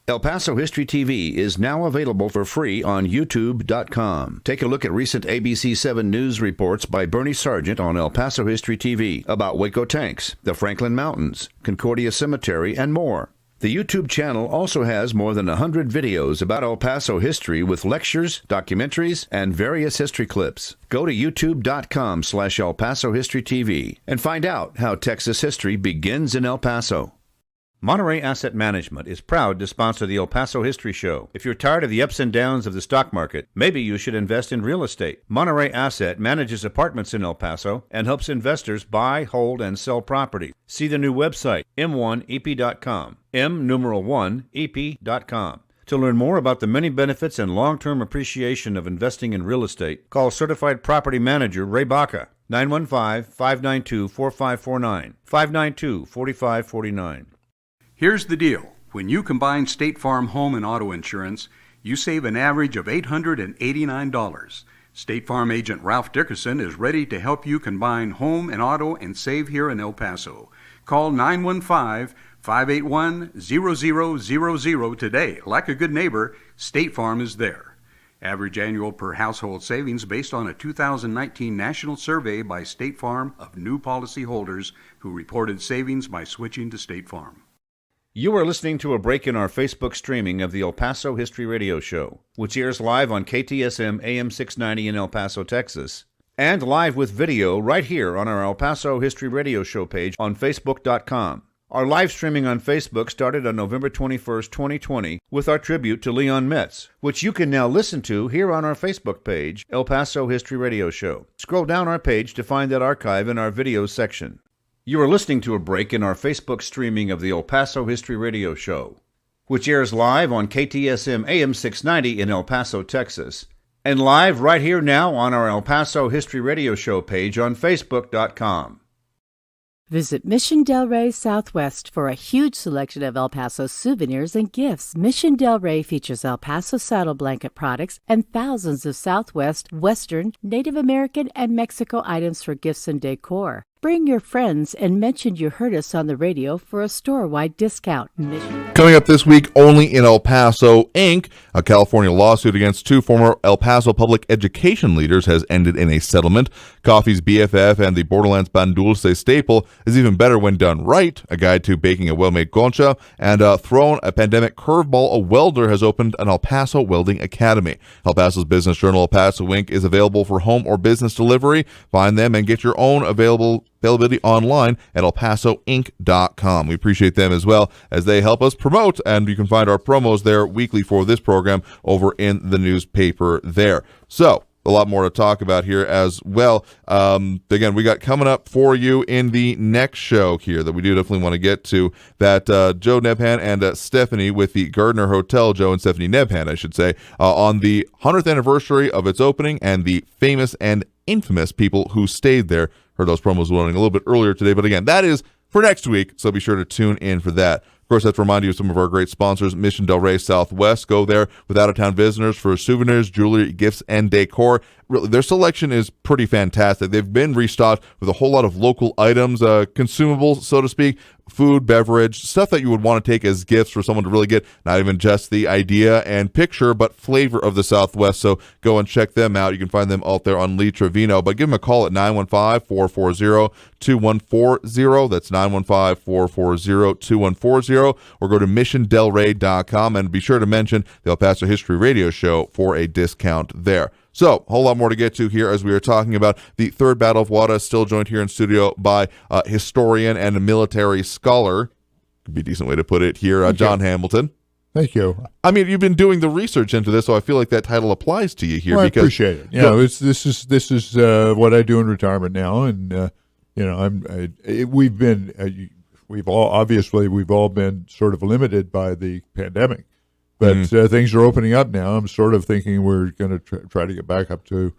El Paso History TV is now available for free on YouTube.com. Take a look at recent ABC 7 news reports by Bernie Sargent on El Paso History TV about Waco tanks, the Franklin Mountains, Concordia Cemetery, and more. The YouTube channel also has more than 100 videos about El Paso history with lectures, documentaries, and various history clips. Go to youtube.com/El Paso History TV and find out how Texas history begins in El Paso. Monterey Asset Management is proud to sponsor the El Paso History Show. If you're tired of the ups and downs of the stock market, maybe you should invest in real estate. Monterey Asset manages apartments in El Paso and helps investors buy, hold, and sell property. See the new website, m1ep.com, m1ep.com. To learn more about the many benefits and long-term appreciation of investing in real estate, call Certified Property Manager Ray Baca, 915-592-4549, 592-4549. Here's the deal. When you combine State Farm home and auto insurance, you save an average of $889. State Farm agent Ralph Dickerson is ready to help you combine home and auto and save here in El Paso. Call 915-581-0000 today. Like a good neighbor, State Farm is there. Average annual per household savings based on a 2019 national survey by State Farm of new policyholders who reported savings by switching to State Farm. You are listening to a break in our Facebook streaming of the El Paso History Radio Show, which airs live on KTSM AM 690 in El Paso, Texas, and live with video right here on our El Paso History Radio Show page on Facebook.com. Our live streaming on Facebook started on November 21st, 2020, with our tribute to Leon Metz, which you can now listen to here on our Facebook page, El Paso History Radio Show. Scroll down our page to find that archive in our videos section. You are listening to a break in our Facebook streaming of the El Paso History Radio Show, which airs live on KTSM AM 690 in El Paso, Texas, and live right here now on our El Paso History Radio Show page on Facebook.com. Visit Mission Del Rey Southwest for a huge selection of El Paso souvenirs and gifts. Mission Del Rey features El Paso saddle blanket products and thousands of Southwest, Western, Native American, and Mexico items for gifts and decor. Bring your friends and mention you heard us on the radio for a store-wide discount. Coming up this week, only in El Paso, Inc., a California lawsuit against two former El Paso public education leaders has ended in a settlement. Coffee's BFF and the Borderlands Pan Dulce staple is even better when done right. A guide to baking a well-made concha, and thrown a pandemic curveball, a welder has opened an El Paso Welding Academy. El Paso's business journal, El Paso Inc., is available for home or business delivery. Find them and get your own availability online at elpasoinc.com. We appreciate them as well as they help us promote, and you can find our promos there weekly for this program over in the newspaper there. So, a lot more to talk about here as well. Again, we got coming up for you in the next show here that we do definitely want to get to, that Joe Nebhan and Stephanie with the Gardner Hotel, Joe and Stephanie Nebhan, I should say, on the 100th anniversary of its opening, and the famous and infamous people who stayed there. Heard those promos running a little bit earlier today, but again, that is for next week, so be sure to tune in for that. Of course, I have to remind you of some of our great sponsors. Mission Del Rey Southwest. Go there with out-of-town visitors for souvenirs, jewelry, gifts, and decor. Really, their selection is pretty fantastic. They've been restocked with a whole lot of local items, consumables, so to speak, food, beverage, stuff that you would want to take as gifts for someone to really get not even just the idea and picture, but flavor of the Southwest. So go and check them out. You can find them out there on Lee Trevino, but give them a call at 915-440-2140. That's 915-440-2140, or go to missiondelrey.com and be sure to mention the El Paso History Radio Show for a discount there. So, a whole lot more to get to here as we are talking about the Third Battle of Juarez, still joined here in studio by historian and a military scholar. Could be a decent way to put it here, John Hamilton. Thank you. I mean, you've been doing the research into this, so I feel like that title applies to you here. Well, because, I appreciate it. You know, this is what I do in retirement now, and you know, we've all been sort of limited by the pandemic. But things are opening up now. I'm sort of thinking we're going to try to get back up to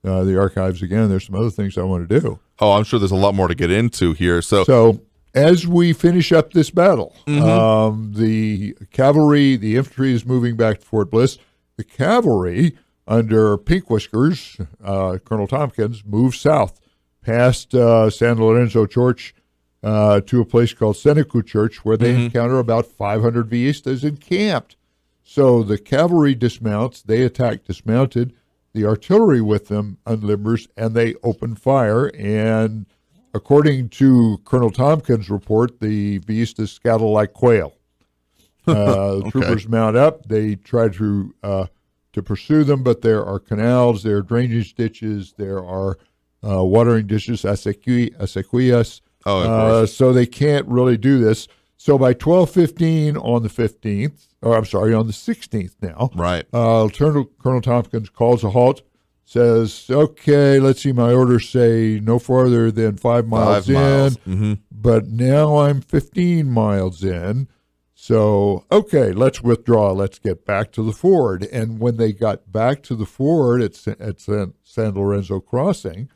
the archives again. There's some other things I want to do. Oh, I'm sure there's a lot more to get into here. So as we finish up this battle, the cavalry, the infantry is moving back to Fort Bliss. The cavalry, under Pink Whiskers, Colonel Tompkins, moves south past San Lorenzo Church to a place called Seneca Church, where they encounter about 500 Villistas encamped. So the cavalry dismounts, they attack dismounted, the artillery with them unlimbers, and they open fire. And according to Colonel Tompkins' report, the Villistas scuttle like quail. The troopers mount up, they try to pursue them, but there are canals, there are drainage ditches, there are watering ditches, acequias, so they can't really do this. So by 12:15 on the 15th, on the 16th now, right? Colonel Tompkins calls a halt, says, "Okay, let's see. My orders say no farther than 5 miles in, but now I'm 15 miles in. So okay, let's withdraw. Let's get back to the ford." And when they got back to the ford at San Lorenzo Crossing,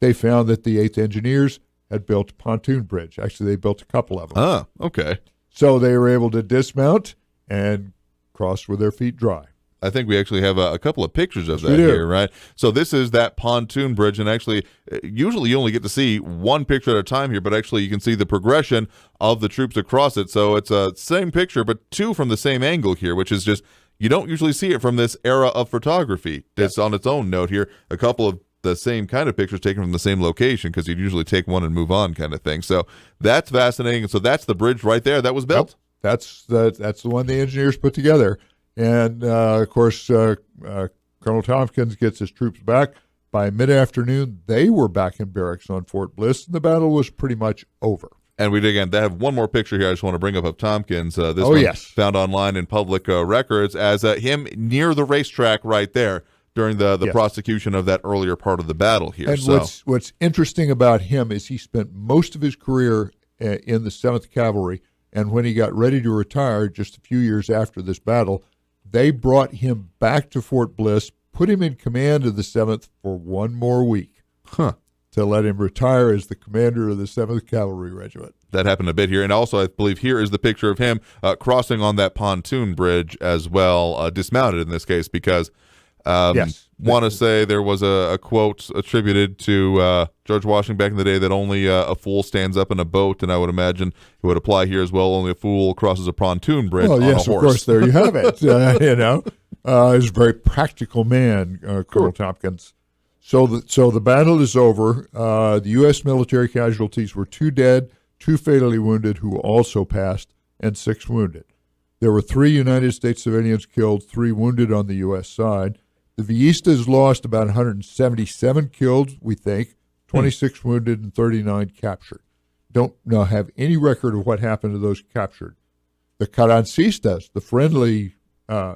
they found that the 8th Engineers had built a pontoon bridge. Actually, they built a couple of them. Oh, okay. So they were able to dismount and cross with their feet dry. I think we actually have a couple of pictures of that here, right? So this is that pontoon bridge, and actually, usually you only get to see one picture at a time here, but actually you can see the progression of the troops across it. So it's a same picture, but two from the same angle here, which is just, you don't usually see it from this era of photography. It's on its own note here. A couple of the same kind of pictures taken from the same location, because you'd usually take one and move on kind of thing. So that's fascinating. So that's the bridge right there that was built. Yep. That's the one the engineers put together. And, of course, Colonel Tompkins gets his troops back. By mid-afternoon, they were back in barracks on Fort Bliss, and the battle was pretty much over. And we again have one more picture here I just want to bring up of Tompkins. This one found online in public records as him near the racetrack right there during the prosecution of that earlier part of the battle here. And what's interesting about him is he spent most of his career in the 7th Cavalry, and when he got ready to retire just a few years after this battle, they brought him back to Fort Bliss, put him in command of the 7th for one more week to let him retire as the commander of the 7th Cavalry Regiment. That happened a bit here. And also, I believe here is the picture of him crossing on that pontoon bridge as well, dismounted in this case, because yes. want to say there was a quote attributed to George Washington back in the day that only a fool stands up in a boat, and I would imagine it would apply here as well. Only a fool crosses a pontoon bridge on a horse. Of course, there you have it. He was a very practical man, Colonel Tompkins. So the battle is over. The U.S. military casualties were 2 dead, 2 fatally wounded who also passed, and 6 wounded. There were 3 United States civilians killed, 3 wounded on the U.S. side. The Villistas lost about 177 killed, we think, 26 wounded, and 39 captured. Don't now have any record of what happened to those captured. The Carrancistas, the friendly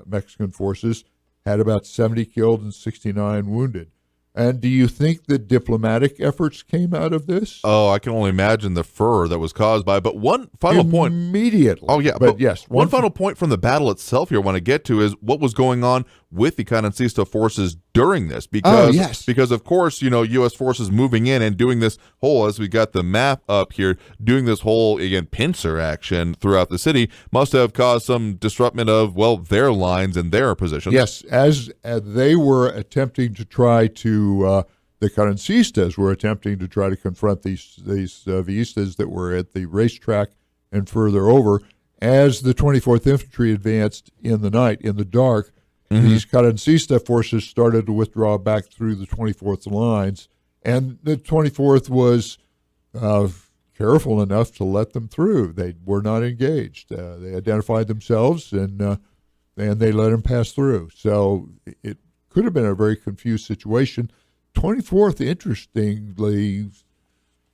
Mexican forces, had about 70 killed and 69 wounded. And do you think that diplomatic efforts came out of this? Oh, I can only imagine the furor that was caused by it. But one final point. Immediately. Oh, yeah. But yes. One final point from the battle itself here I want to get to is what was going on with the Carrancista forces during this. Because, of course, U.S. forces moving in and doing this whole, as we got the map up here, doing this whole, again, pincer action throughout the city must have caused some disruption of, their lines and their positions. Yes, as they were attempting to try to, the Carrancistas were attempting to try to confront these Villistas that were at the racetrack and further over. As the 24th Infantry advanced in the night, in the dark, these Carrancista forces started to withdraw back through the 24th lines, and the 24th was careful enough to let them through. They were not engaged. They identified themselves, and they let them pass through. So it could have been a very confused situation. 24th, interestingly,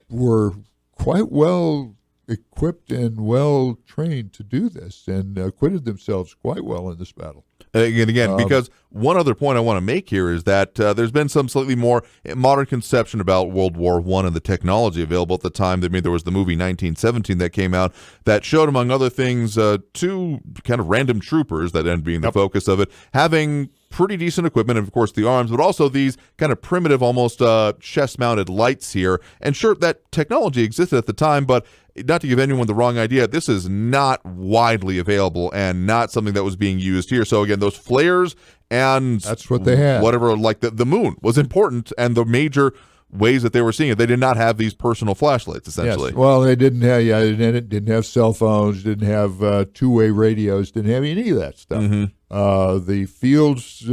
were quite well equipped and well trained to do this, and acquitted themselves quite well in this battle. Again, because one other point I want to make here is that there's been some slightly more modern conception about World War I and the technology available at the time. There was the movie 1917 that came out that showed, among other things, 2 kind of random troopers that ended up being the focus of it, having pretty decent equipment, and of course the arms, but also these kind of primitive, almost chest-mounted lights here. And sure, that technology existed at the time, but not to give anyone the wrong idea, this is not widely available and not something that was being used here. So again, those flares and that's what they had. Whatever, like the moon was important, and the major ways that they were seeing it, they did not have these personal flashlights, essentially. Yes. Well, they didn't have. Didn't have cell phones. Didn't have two-way radios. Didn't have any of that stuff. The field's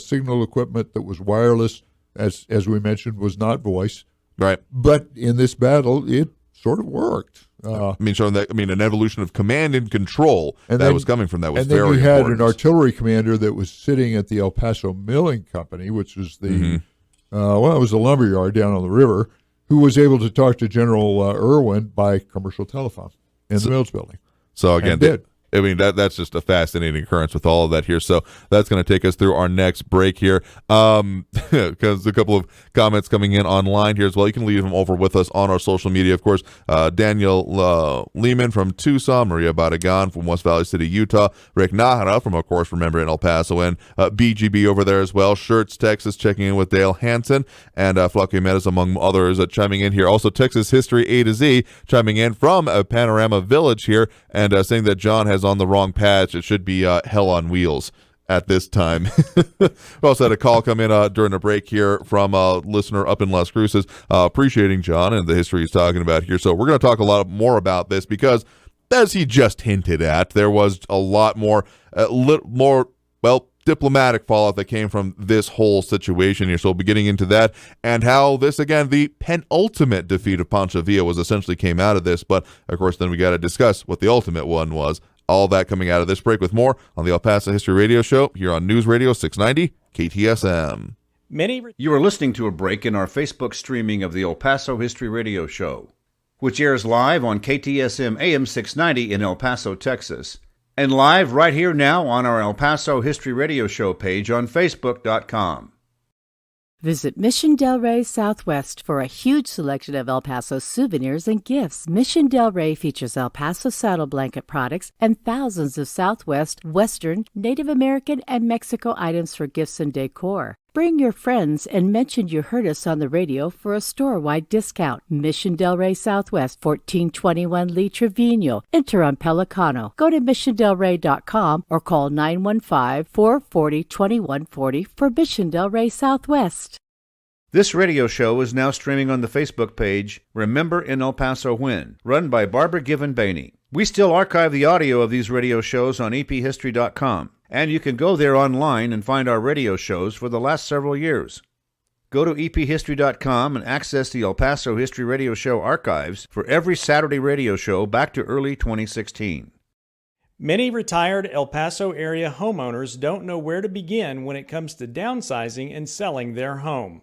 signal equipment that was wireless, as we mentioned, was not voice. Right. But in this battle, it sort of worked. Showing that, an evolution of command and control was coming from that was very important. And then you had an artillery commander that was sitting at the El Paso Milling Company, which was the, it was a lumberyard down on the river, who was able to talk to General Irwin by commercial telephone in the Mills building. So again, that's just a fascinating occurrence with all of that here. So that's going to take us through our next break here. Because a couple of comments coming in online here as well. You can leave them over with us on our social media. Of course, Daniel Lehman from Tucson, Maria Barragan from West Valley City, Utah, Rick Nahara from, of course, remember, in El Paso, and BGB over there as well. Shirts, Texas, checking in with Dale Hansen, and Flaco Medes, among others, chiming in here. Also, Texas History A to Z chiming in from Panorama Village here, and saying that John has on the wrong patch. It should be Hell on Wheels at this time. We also had a call come in during a break here from a listener up in Las Cruces, appreciating John and the history he's talking about here. So we're going to talk a lot more about this because, as he just hinted at, there was a lot more, diplomatic fallout that came from this whole situation here. So we'll be getting into that and how this, again, the penultimate defeat of Pancho Villa was essentially came out of this. But, of course, then we got to discuss what the ultimate one was. All that coming out of this break with more on the El Paso History Radio Show here on News Radio 690 KTSM. You are listening to a break in our Facebook streaming of the El Paso History Radio Show, which airs live on KTSM AM 690 in El Paso, Texas, and live right here now on our El Paso History Radio Show page on Facebook.com. Visit Mission Del Rey Southwest for a huge selection of El Paso souvenirs and gifts. Mission Del Rey features El Paso saddle blanket products and thousands of Southwest, Western, Native American, and Mexico items for gifts and decor. Bring your friends and mention you heard us on the radio for a store-wide discount. Mission Del Rey Southwest, 1421 Lee Trevino. Enter on Pelicano. Go to missiondelrey.com or call 915-440-2140 for Mission Del Rey Southwest. This radio show is now streaming on the Facebook page Remember in El Paso When, run by Barbara Given Bainey. We still archive the audio of these radio shows on ephistory.com, and you can go there online and find our radio shows for the last several years. Go to ephistory.com and access the El Paso History Radio Show archives for every Saturday radio show back to early 2016. Many retired El Paso area homeowners don't know where to begin when it comes to downsizing and selling their home.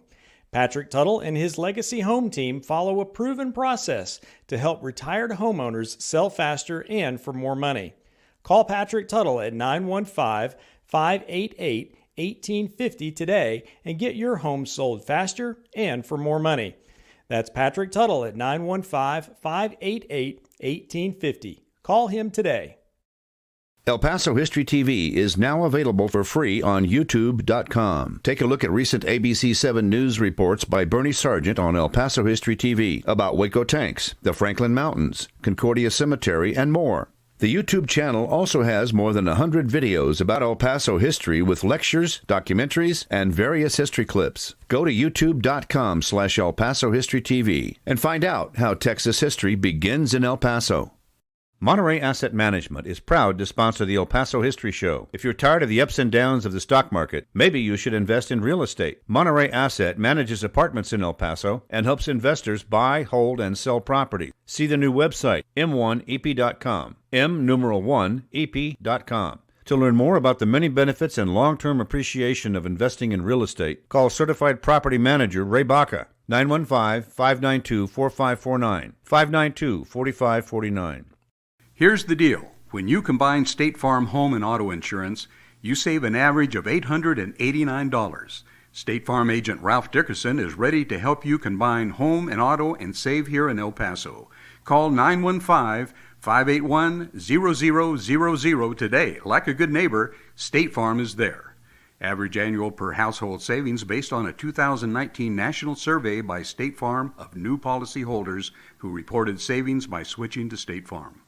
Patrick Tuttle and his Legacy Home team follow a proven process to help retired homeowners sell faster and for more money. Call Patrick Tuttle at 915-588-1850 today and get your home sold faster and for more money. That's Patrick Tuttle at 915-588-1850. Call him today. El Paso History TV is now available for free on YouTube.com. Take a look at recent ABC 7 news reports by Bernie Sargent on El Paso History TV about Waco tanks, the Franklin Mountains, Concordia Cemetery, and more. The YouTube channel also has more than 100 videos about El Paso history with lectures, documentaries, and various history clips. Go to youtube.com/El Paso History TV and find out how Texas history begins in El Paso. Monterey Asset Management is proud to sponsor the El Paso History Show. If you're tired of the ups and downs of the stock market, maybe you should invest in real estate. Monterey Asset manages apartments in El Paso and helps investors buy, hold, and sell property. See the new website, m1ep.com, m1ep.com. To learn more about the many benefits and long-term appreciation of investing in real estate, call Certified Property Manager Ray Baca, 915-592-4549, 592-4549. Here's the deal. When you combine State Farm home and auto insurance, you save an average of $889. State Farm agent Ralph Dickerson is ready to help you combine home and auto and save here in El Paso. Call 915-581-0000 today. Like a good neighbor, State Farm is there. Average annual per household savings based on a 2019 national survey by State Farm of new policyholders who reported savings by switching to State Farm.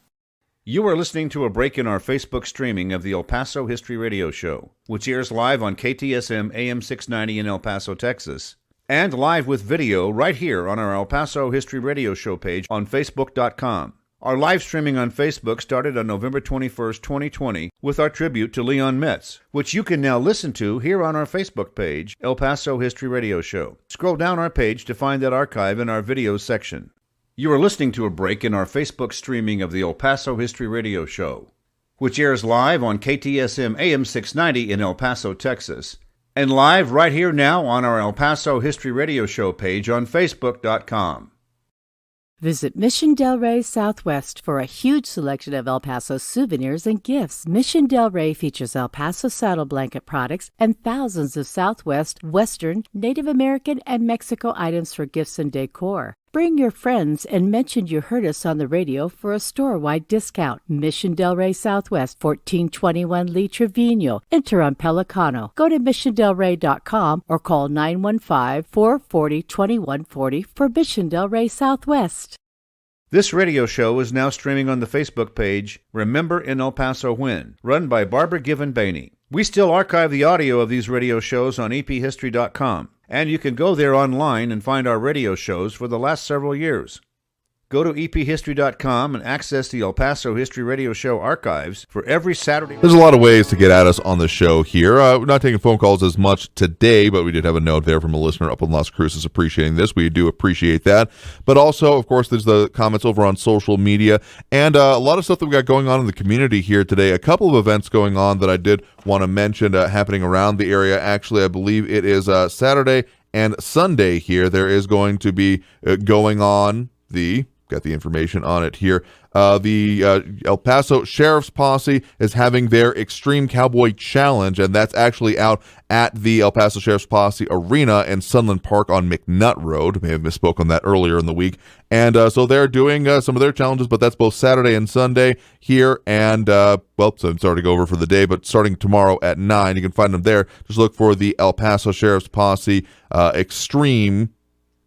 You are listening to a break in our Facebook streaming of the El Paso History Radio Show, which airs live on KTSM AM 690 in El Paso, Texas, and live with video right here on our El Paso History Radio Show page on Facebook.com. Our live streaming on Facebook started on November 21st, 2020, with our tribute to Leon Metz, which you can now listen to here on our Facebook page, El Paso History Radio Show. Scroll down our page to find that archive in our videos section. You are listening to a break in our Facebook streaming of the El Paso History Radio Show, which airs live on KTSM AM 690 in El Paso, Texas, and live right here now on our El Paso History Radio Show page on Facebook.com. Visit Mission Del Rey Southwest for a huge selection of El Paso souvenirs and gifts. Mission Del Rey features El Paso saddle blanket products and thousands of Southwest, Western, Native American, and Mexico items for gifts and decor. Bring your friends and mention you heard us on the radio for a store-wide discount. Mission Del Rey Southwest, 1421 Lee Trevino. Enter on Pelicano. Go to missiondelrey.com or call 915-440-2140 for Mission Del Rey Southwest. This radio show is now streaming on the Facebook page Remember in El Paso When, run by Barbara Given Bainey. We still archive the audio of these radio shows on ephistory.com, and you can go there online and find our radio shows for the last several years. Go to ephistory.com and access the El Paso History Radio Show archives for every Saturday. There's a lot of ways to get at us on the show here. We're not taking phone calls as much today, but we did have a note there from a listener up in Las Cruces appreciating this. We do appreciate that. But also, of course, there's the comments over on social media and a lot of stuff that we got going on in the community here today. A couple of events going on that I did want to mention happening around the area. Actually, I believe it is Saturday and Sunday here. There is going to be going on the got the information on it here. The El Paso Sheriff's Posse is having their Extreme Cowboy Challenge, and that's actually out at the El Paso Sheriff's Posse Arena in Sunland Park on McNutt Road. May have misspoke on that earlier in the week. And so they're doing some of their challenges, but that's both Saturday and Sunday here. And, so I'm sorry to go over for the day, but starting tomorrow at 9, you can find them there. Just look for the El Paso Sheriff's Posse Extreme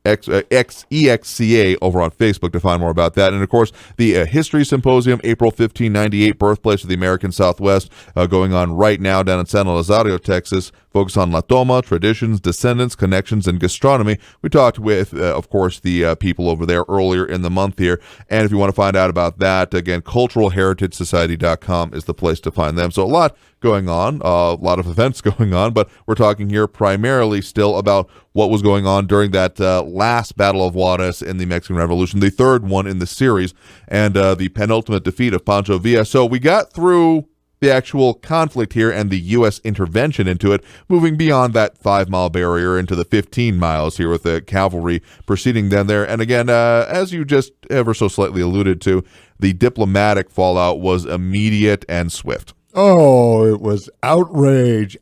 EXCA over on Facebook to find more about that. And of course, the History Symposium, April 1598, birthplace of the American Southwest, going on right now down in San Elizario, Texas. Focus on La Toma, traditions, descendants, connections, and gastronomy. We talked with, of course, the people over there earlier in the month here. And if you want to find out about that, again, culturalheritagesociety.com is the place to find them. So a lot going on, a lot of events going on, but we're talking here primarily still about what was going on during that last Battle of Juarez in the Mexican Revolution, the third one in the series, and the penultimate defeat of Pancho Villa. So we got through the actual conflict here and the U.S. intervention into it, moving beyond that 5-mile barrier into the 15 miles here with the cavalry proceeding then there. And again, as you just ever so slightly alluded to, the diplomatic fallout was immediate and swift. Oh, it was outrage.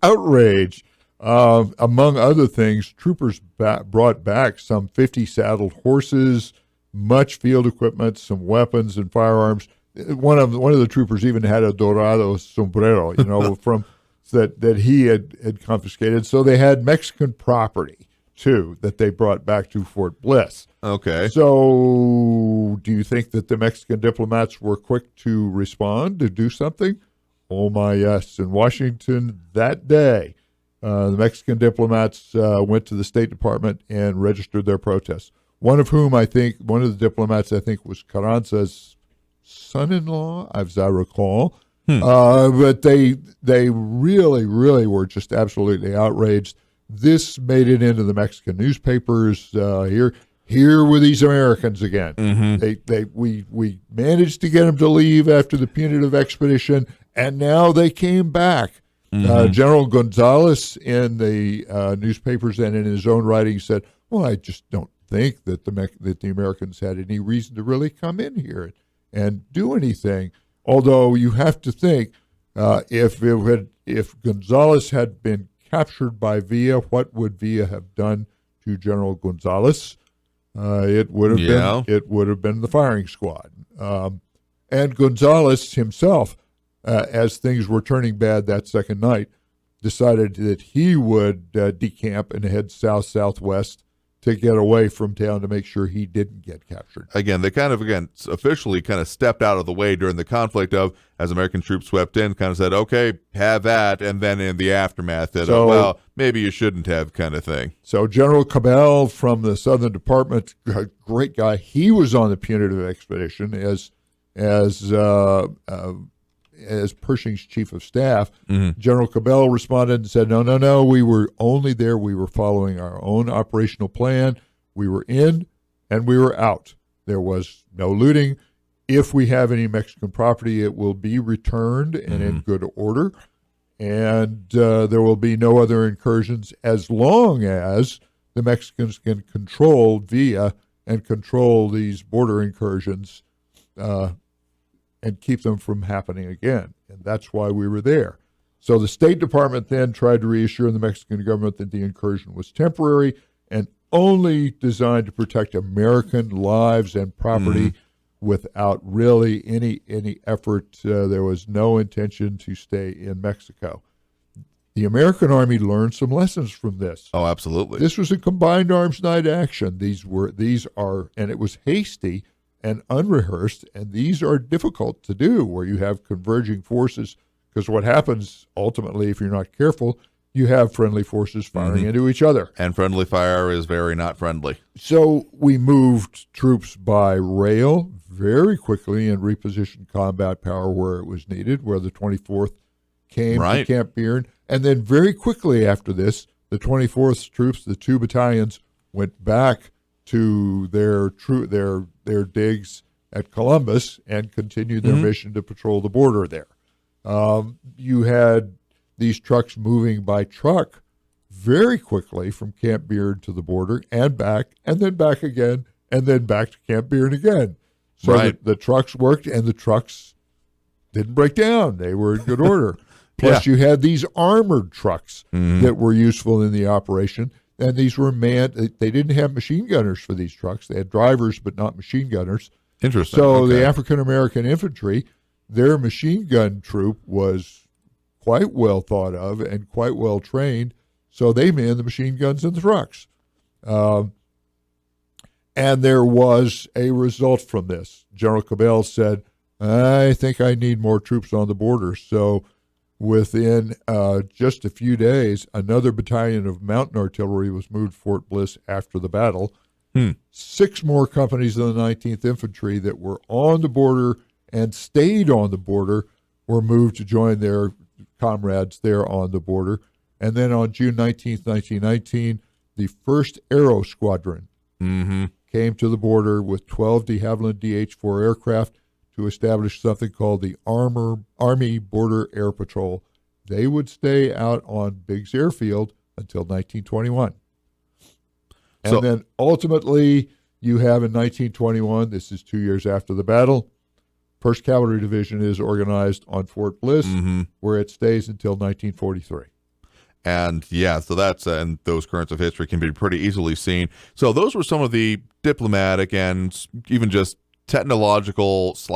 Among other things, troopers brought back some 50 saddled horses, much field equipment, some weapons and firearms. One of the troopers even had a dorado sombrero, from that he had confiscated. So they had Mexican property too that they brought back to Fort Bliss. Okay. So, do you think that the Mexican diplomats were quick to respond, to do something? Oh my, yes. In Washington that day, the Mexican diplomats went to the State Department and registered their protests. One of the diplomats was Carranza's son-in-law, as I recall. But they really, really were just absolutely outraged. This made it into the Mexican newspapers. Here were these Americans again. Mm-hmm. We managed to get them to leave after the punitive expedition, and now they came back. Mm-hmm. General Gonzalez in the newspapers and in his own writing said, "Well, I just don't think that the Americans had any reason to really come in here and do anything." Although you have to think, if Gonzalez had been captured by Villa, what would Villa have done to General Gonzalez? It would have been the firing squad. And Gonzalez himself, as things were turning bad that second night, decided that he would decamp and head southwest to get away from town to make sure he didn't get captured. Again, they officially stepped out of the way during the conflict as American troops swept in, kind of said, okay, have that, and then in the aftermath, well, maybe you shouldn't have kind of thing. So General Cabell from the Southern Department, a great guy, he was on the punitive expedition as Pershing's chief of staff. Mm-hmm. General Cabell responded and said, no, we were only there. We were following our own operational plan. We were in and we were out. There was no looting. If we have any Mexican property, it will be returned and in good order. And there will be no other incursions as long as the Mexicans can control Villa and control these border incursions and keep them from happening again. And that's why we were there. So the State Department then tried to reassure the Mexican government that the incursion was temporary and only designed to protect American lives and property without really any effort. There was no intention to stay in Mexico. The American Army learned some lessons from this. Oh, absolutely. This was a combined arms night action. And it was hasty and unrehearsed, and these are difficult to do where you have converging forces, because what happens ultimately, if you're not careful, you have friendly forces firing into each other. And friendly fire is very not friendly. So we moved troops by rail very quickly and repositioned combat power where it was needed, where the 24th came to Camp Bearn. And then very quickly after this, the 24th troops, the 2 battalions, went back to their digs at Columbus and continued their mission to patrol the border there. You had these trucks moving by truck very quickly from Camp Bearn to the border and back, and then back again, and then back to Camp Bearn again. So Right. the trucks worked, and the trucks didn't break down. They were in good order. Plus, you had these armored trucks that were useful in the operation, and these were manned. They didn't have machine gunners for these trucks. They had drivers, but not machine gunners. Interesting. So Okay. the African-American infantry, their machine gun troop was quite well thought of and quite well trained, so they manned the machine guns in the trucks. And there was a result from this. General Cabell said, I think I need more troops on the border. So within just a few days, another battalion of mountain artillery was moved to Fort Bliss after the battle. 6 more companies of the 19th Infantry that were on the border and stayed on the border were moved to join their comrades there on the border. And then on June 19th, 1919, the 1st Aero Squadron came to the border with 12 de Havilland DH-4 aircraft to establish something called the Army Border Air Patrol. They would stay out on Biggs Airfield until 1921. And then ultimately, you have in 1921, this is 2 years after the battle, 1st Cavalry Division is organized on Fort Bliss, where it stays until 1943. And yeah, so that's and those currents of history can be pretty easily seen. So those were some of the diplomatic and even just technological /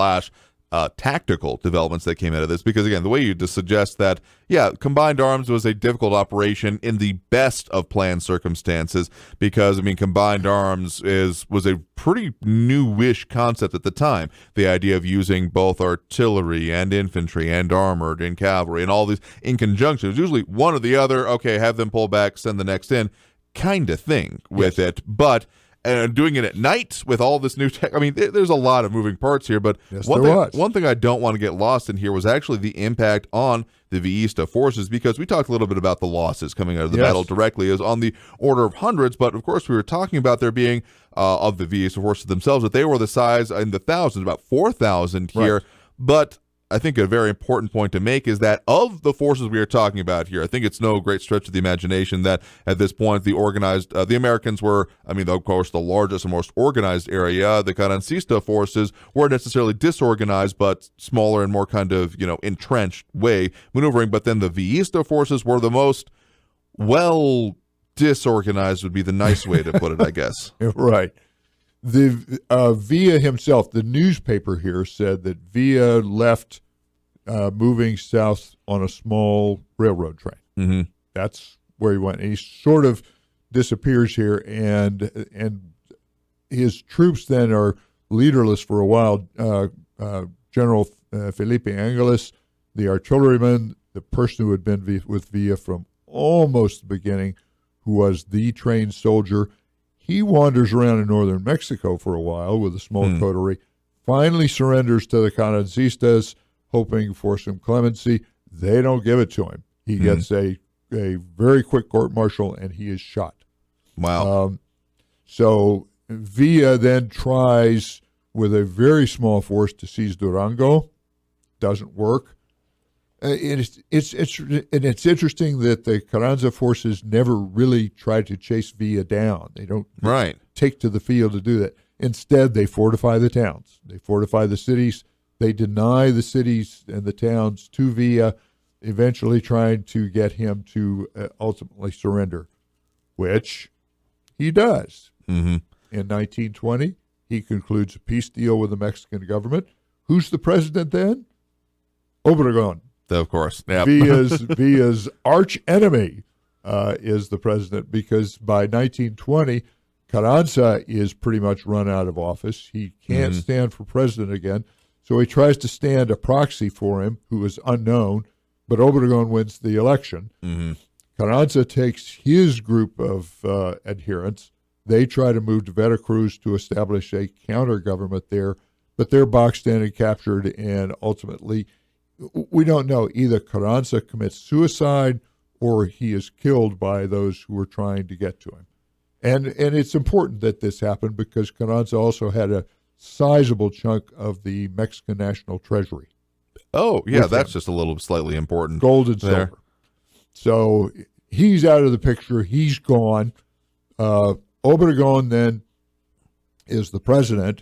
tactical developments that came out of this. Because again, the way you just suggest that, yeah, combined arms was a difficult operation in the best of planned circumstances. Because I mean, combined arms was a pretty newish concept at the time. The idea of using both artillery and infantry and armored and cavalry and all these in conjunction. It was usually one or the other. Okay, have them pull back, send the next in, kind of thing with it. But doing it at night with all this new tech. I mean, there's a lot of moving parts here, but one thing I don't want to get lost in here was actually the impact on the Villista forces, because we talked a little bit about the losses coming out of the battle directly is on the order of hundreds, but of course we were talking about there being, of the Villista forces themselves, that they were the size in the thousands, about 4,000 here, Right. but I think a very important point to make is that of the forces we are talking about here, I think it's no great stretch of the imagination that at this point the Americans were, I mean, of course, the largest and most organized area. The Carrancista forces weren't necessarily disorganized, but smaller and more kind of, entrenched way maneuvering. But then the Villista forces were the most disorganized would be the nice way to put it, I guess. Right. The Villa himself, the newspaper here said that Villa left moving south on a small railroad train. Mm-hmm. That's where he went. And he sort of disappears here, and his troops then are leaderless for a while. General Felipe Angeles, the artilleryman, the person who had been with Villa from almost the beginning, who was the trained soldier, he wanders around in northern Mexico for a while with a small coterie, finally surrenders to the Carrancistas, hoping for some clemency. They don't give it to him. He gets a very quick court-martial, and he is shot. Wow. So Villa then tries with a very small force to seize Durango. Doesn't work. It's interesting that the Carranza forces never really tried to chase Villa down. They don't take to the field to do that. Instead, they fortify the towns. They fortify the cities. They deny the cities and the towns to Villa, eventually trying to get him to ultimately surrender, which he does. Mm-hmm. In 1920, he concludes a peace deal with the Mexican government. Who's the president then? Obregón. Of course. Yep. Villa's arch enemy is the president, because by 1920, Carranza is pretty much run out of office. He can't stand for president again, so he tries to stand a proxy for him who is unknown, but Obregón wins the election. Mm-hmm. Carranza takes his group of adherents. They try to move to Veracruz to establish a counter-government there, but they're boxed in and captured, and ultimately, we don't know. Either Carranza commits suicide or he is killed by those who were trying to get to him. And it's important that this happened because Carranza also had a sizable chunk of the Mexican national treasury. Oh, yeah, that's just a little slightly important. Gold and silver. So he's out of the picture. He's gone. Obregón then is the president.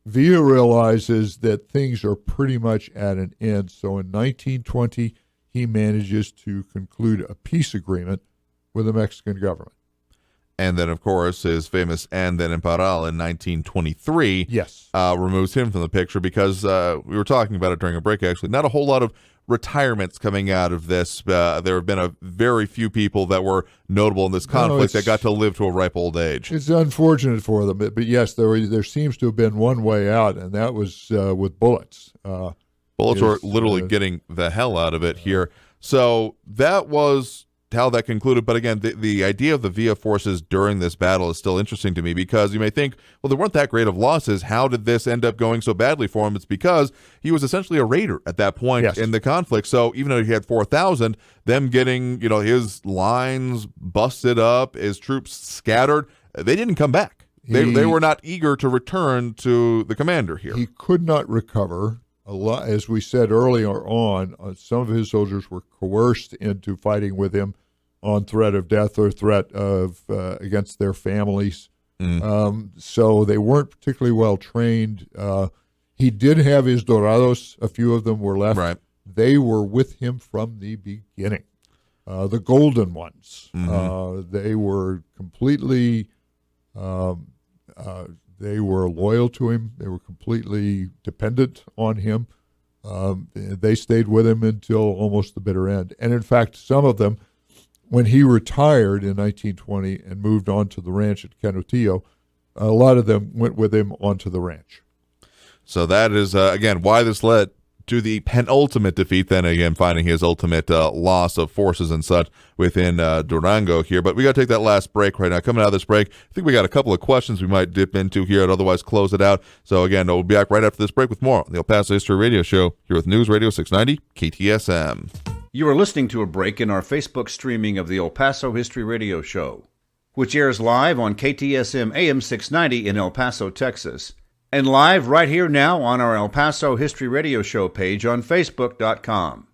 Villa realizes that things are pretty much at an end. So in 1920, he manages to conclude a peace agreement with the Mexican government. And then, of course, his famous "And then in Parral" in 1923 removes him from the picture because we were talking about it during a break, actually. Not a whole lot of retirements coming out of this. There have been a very few people that were notable in this conflict that got to live to a ripe old age. It's unfortunate for them, but yes, there seems to have been one way out, and that was with bullets. Bullets were literally getting the hell out of it here. So that was how that concluded. But again, the idea of the Villa forces during this battle is still interesting to me because you may think, well, there weren't that great of losses. How did this end up going so badly for him? It's because he was essentially a raider at that point in the conflict. So even though he had 4,000, them getting, his lines busted up, his troops scattered, they didn't come back. They were not eager to return to the commander here. He could not recover. A lot, as we said earlier on, some of his soldiers were coerced into fighting with him on threat of death or threat of against their families. So they weren't particularly well trained. He did have his dorados. A few of them were left. Right. They were with him from the beginning. The golden ones. They were completely... they were loyal to him. They were completely dependent on him. They stayed with him until almost the bitter end. And in fact, some of them, when he retired in 1920 and moved on to the ranch at Canutillo, a lot of them went with him onto the ranch. So that is, again, why this led to the penultimate defeat, then again finding his ultimate loss of forces and such within Durango here. But we got to take that last break right now. Coming out of this break, I think we got a couple of questions we might dip into here and otherwise close it out. So again, we'll be back right after this break with more on the El Paso History Radio Show here with News Radio 690 KTSM. You are listening to a break in our Facebook streaming of the El Paso History Radio Show, which airs live on KTSM AM 690 in El Paso, Texas, and live right here now on our El Paso History Radio Show page on Facebook.com.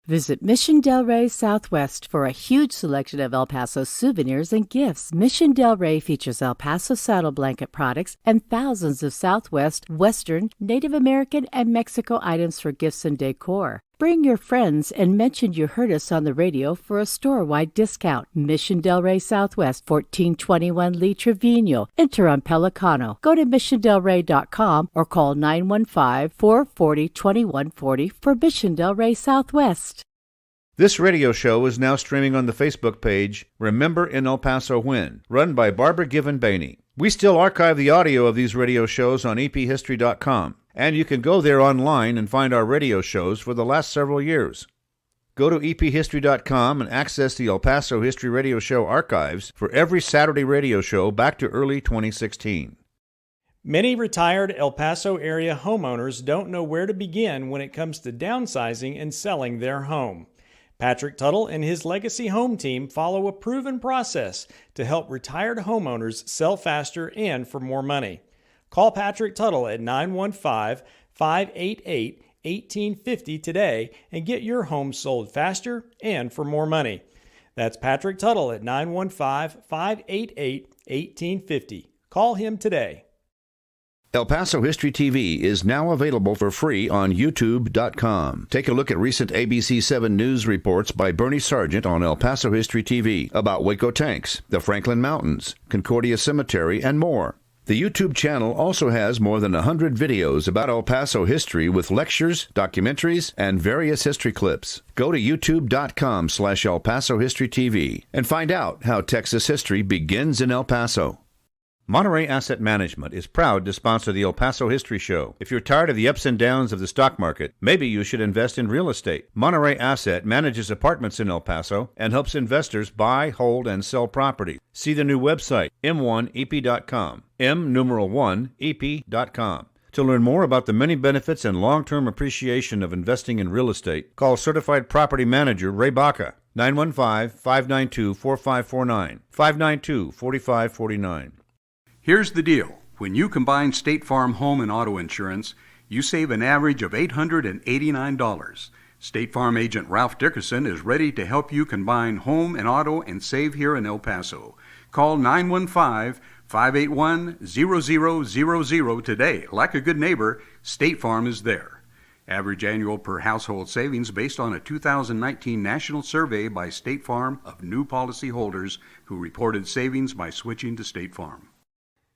Visit Mission Del Rey Southwest for a huge selection of El Paso souvenirs and gifts. Mission Del Rey features El Paso saddle blanket products and thousands of Southwest, Western, Native American, and Mexico items for gifts and decor. Bring your friends and mention you heard us on the radio for a store-wide discount. Mission Del Rey Southwest, 1421 Lee Trevino. Enter on Pelicano. Go to missiondelrey.com or call 915-440-2140 for Mission Del Rey Southwest. This radio show is now streaming on the Facebook page Remember in El Paso When, run by Barbara Given Bainey. We still archive the audio of these radio shows on ephistory.com, and you can go there online and find our radio shows for the last several years. Go to ephistory.com and access the El Paso History Radio Show archives for every Saturday radio show back to early 2016. Many retired El Paso area homeowners don't know where to begin when it comes to downsizing and selling their home. Patrick Tuttle and his Legacy Home team follow a proven process to help retired homeowners sell faster and for more money. Call Patrick Tuttle at 915-588-1850 today and get your home sold faster and for more money. That's Patrick Tuttle at 915-588-1850. Call him today. El Paso History TV is now available for free on YouTube.com. Take a look at recent ABC 7 news reports by Bernie Sargent on El Paso History TV about Waco tanks, the Franklin Mountains, Concordia Cemetery, and more. The YouTube channel also has more than 100 videos about El Paso history with lectures, documentaries, and various history clips. Go to youtube.com/El Paso History TV and find out how Texas history begins in El Paso. Monterey Asset Management is proud to sponsor the El Paso History Show. If you're tired of the ups and downs of the stock market, maybe you should invest in real estate. Monterey Asset manages apartments in El Paso and helps investors buy, hold, and sell property. See the new website, m1ep.com, m1ep.com. To learn more about the many benefits and long-term appreciation of investing in real estate, call Certified Property Manager Ray Baca, 915-592-4549, 592-4549. Here's the deal. When you combine State Farm home and auto insurance, you save an average of $889. State Farm agent Ralph Dickerson is ready to help you combine home and auto and save here in El Paso. Call 581-0000 today. Like a good neighbor, State Farm is there. Average annual per household savings based on a 2019 national survey by State Farm of new policyholders who reported savings by switching to State Farm.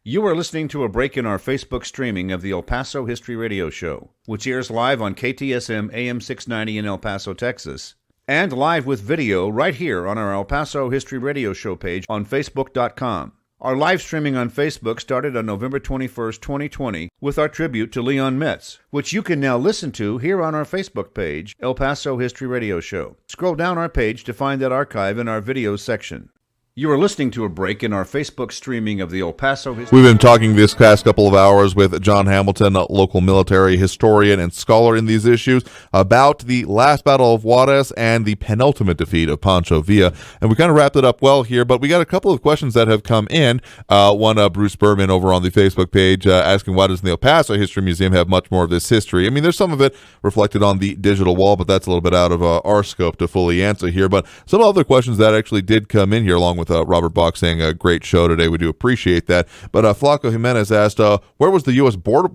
You are listening to a break in our Facebook streaming of the El Paso History Radio Show, which airs live on KTSM AM 690 in El Paso, Texas, and live with video right here on our El Paso History Radio Show page on Facebook.com. Our live streaming on Facebook started on November 21st, 2020, with our tribute to Leon Metz, which you can now listen to here on our Facebook page, El Paso History Radio Show. Scroll down our page to find that archive in our videos section. You are listening to a break in our Facebook streaming of the El Paso History. We've been talking this past couple of hours with John Hamilton, a local military historian and scholar in these issues, about the last Battle of Juarez and the penultimate defeat of Pancho Villa. And we kind of wrapped it up well here, but we got a couple of questions that have come in. One, Bruce Berman over on the Facebook page asking, why doesn't the El Paso History Museum have much more of this history? I mean, there's some of it reflected on the digital wall, but that's a little bit out of our scope to fully answer here. But some other questions that actually did come in here, along with Robert Bach saying a great show today. We do appreciate that. But Flaco Jimenez asked, when was the U.S. Border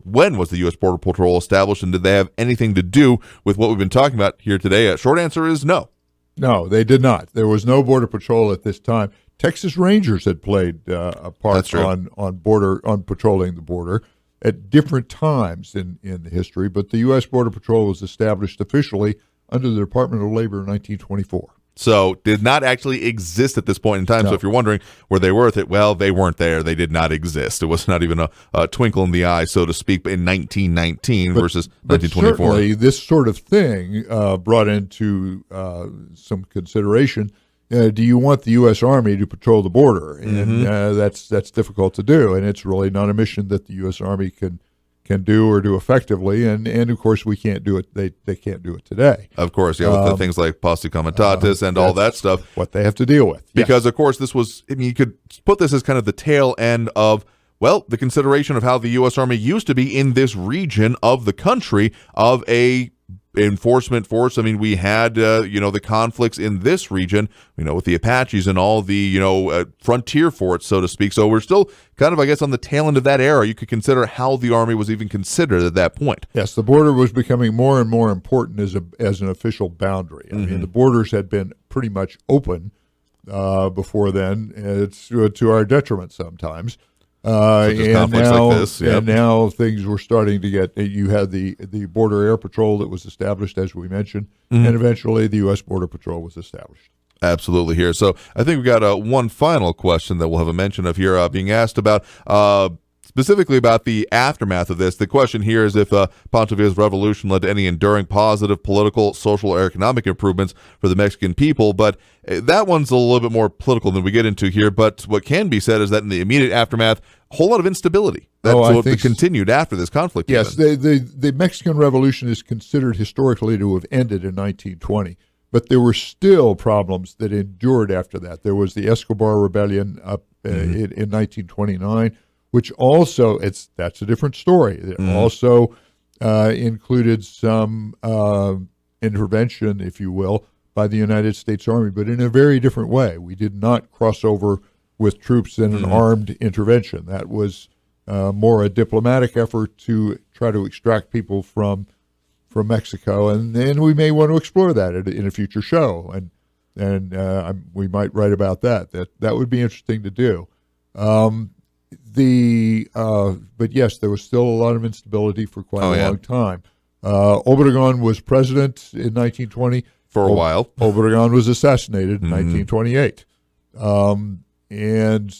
Patrol established, and did they have anything to do with what we've been talking about here today? Short answer is no. No, they did not. There was no Border Patrol at this time. Texas Rangers had played a part on patrolling the border at different times in the history, but the U.S. Border Patrol was established officially under the Department of Labor in 1924. So did not actually exist at this point in time. No. So if you're wondering where they were with it, well, they weren't there. They did not exist. It was not even a twinkle in the eye, so to speak, in 1919 versus 1924. Certainly, this sort of thing brought into some consideration. Do you want the U.S. Army to patrol the border? And that's difficult to do, and it's really not a mission that the U.S. Army can do or do effectively, and of course we can't do it. They can't do it today. Of course, yeah, with the things like Posse Comitatus and all that stuff. What they have to deal with. Because, of course, this was, I mean, you could put this as kind of the tail end of, well, the consideration of how the U.S. Army used to be in this region of the country of a enforcement force. I mean, we had, the conflicts in this region, with the Apaches and all the, frontier forts, so to speak. So we're still kind of, I guess, on the tail end of that era. You could consider how the Army was even considered at that point. Yes, the border was becoming more and more important as an official boundary. I mean, the borders had been pretty much open before then. It's to our detriment sometimes. And now things were starting to get. You had the Border Air Patrol that was established, as we mentioned, and eventually the U.S. Border Patrol was established. Absolutely here. So I think we've got one final question that we'll have a mention of here being asked about. Specifically about the aftermath of this. The question here is if Pancho Villa's revolution led to any enduring positive political, social, or economic improvements for the Mexican people, but that one's a little bit more political than we get into here. But what can be said is that in the immediate aftermath, a whole lot of instability that continued after this conflict. Yes, the Mexican Revolution is considered historically to have ended in 1920, but there were still problems that endured after that. There was the Escobar Rebellion up in 1929, which also, that's a different story. It also included some intervention, if you will, by the United States Army, but in a very different way. We did not cross over with troops in an armed intervention. That was more a diplomatic effort to try to extract people from Mexico, and we may want to explore that in a future show, and we might write about that. That would be interesting to do. But yes, there was still a lot of instability for quite a long time. Obregon was president in 1920. For a while. Obregon was assassinated in 1928. And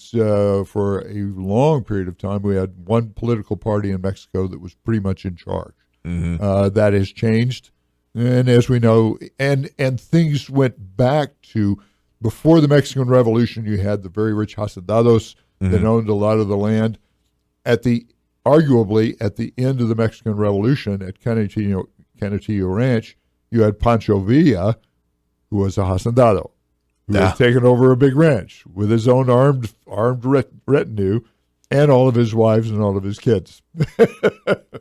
for a long period of time, we had one political party in Mexico that was pretty much in charge. That has changed. And as we know, and things went back to before the Revolution. You had the very rich hacendados that owned a lot of the land. Arguably at the end of the Mexican Revolution at Canutillo Ranch, you had Pancho Villa, who was a hacendado, who had taken over a big ranch with his own armed retinue and all of his wives and all of his kids.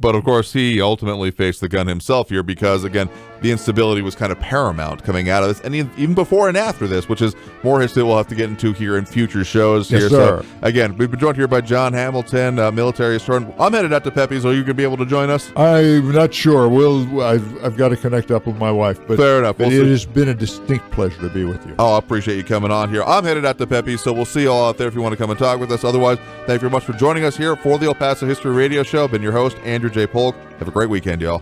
But of course, he ultimately faced the gun himself here because, again, the instability was kind of paramount coming out of this, and even before and after this, which is more history we'll have to get into here in future shows. Yes, here. sir. So, again, we've been joined here by John Hamilton, military historian. I'm headed out to Pepe's. Are you going to be able to join us? I'm not sure. I've got to connect up with my wife. But, Fair enough. But We'll it see. has been a distinct pleasure to be with you. Oh, I appreciate you coming on here. I'm headed out to Pepe's, so we'll see you all out there if you want to come and talk with us. Otherwise, thank you very much for joining us here for the El Paso History Radio Show. I've been your host, Andrew J. Polk. Have a great weekend, y'all.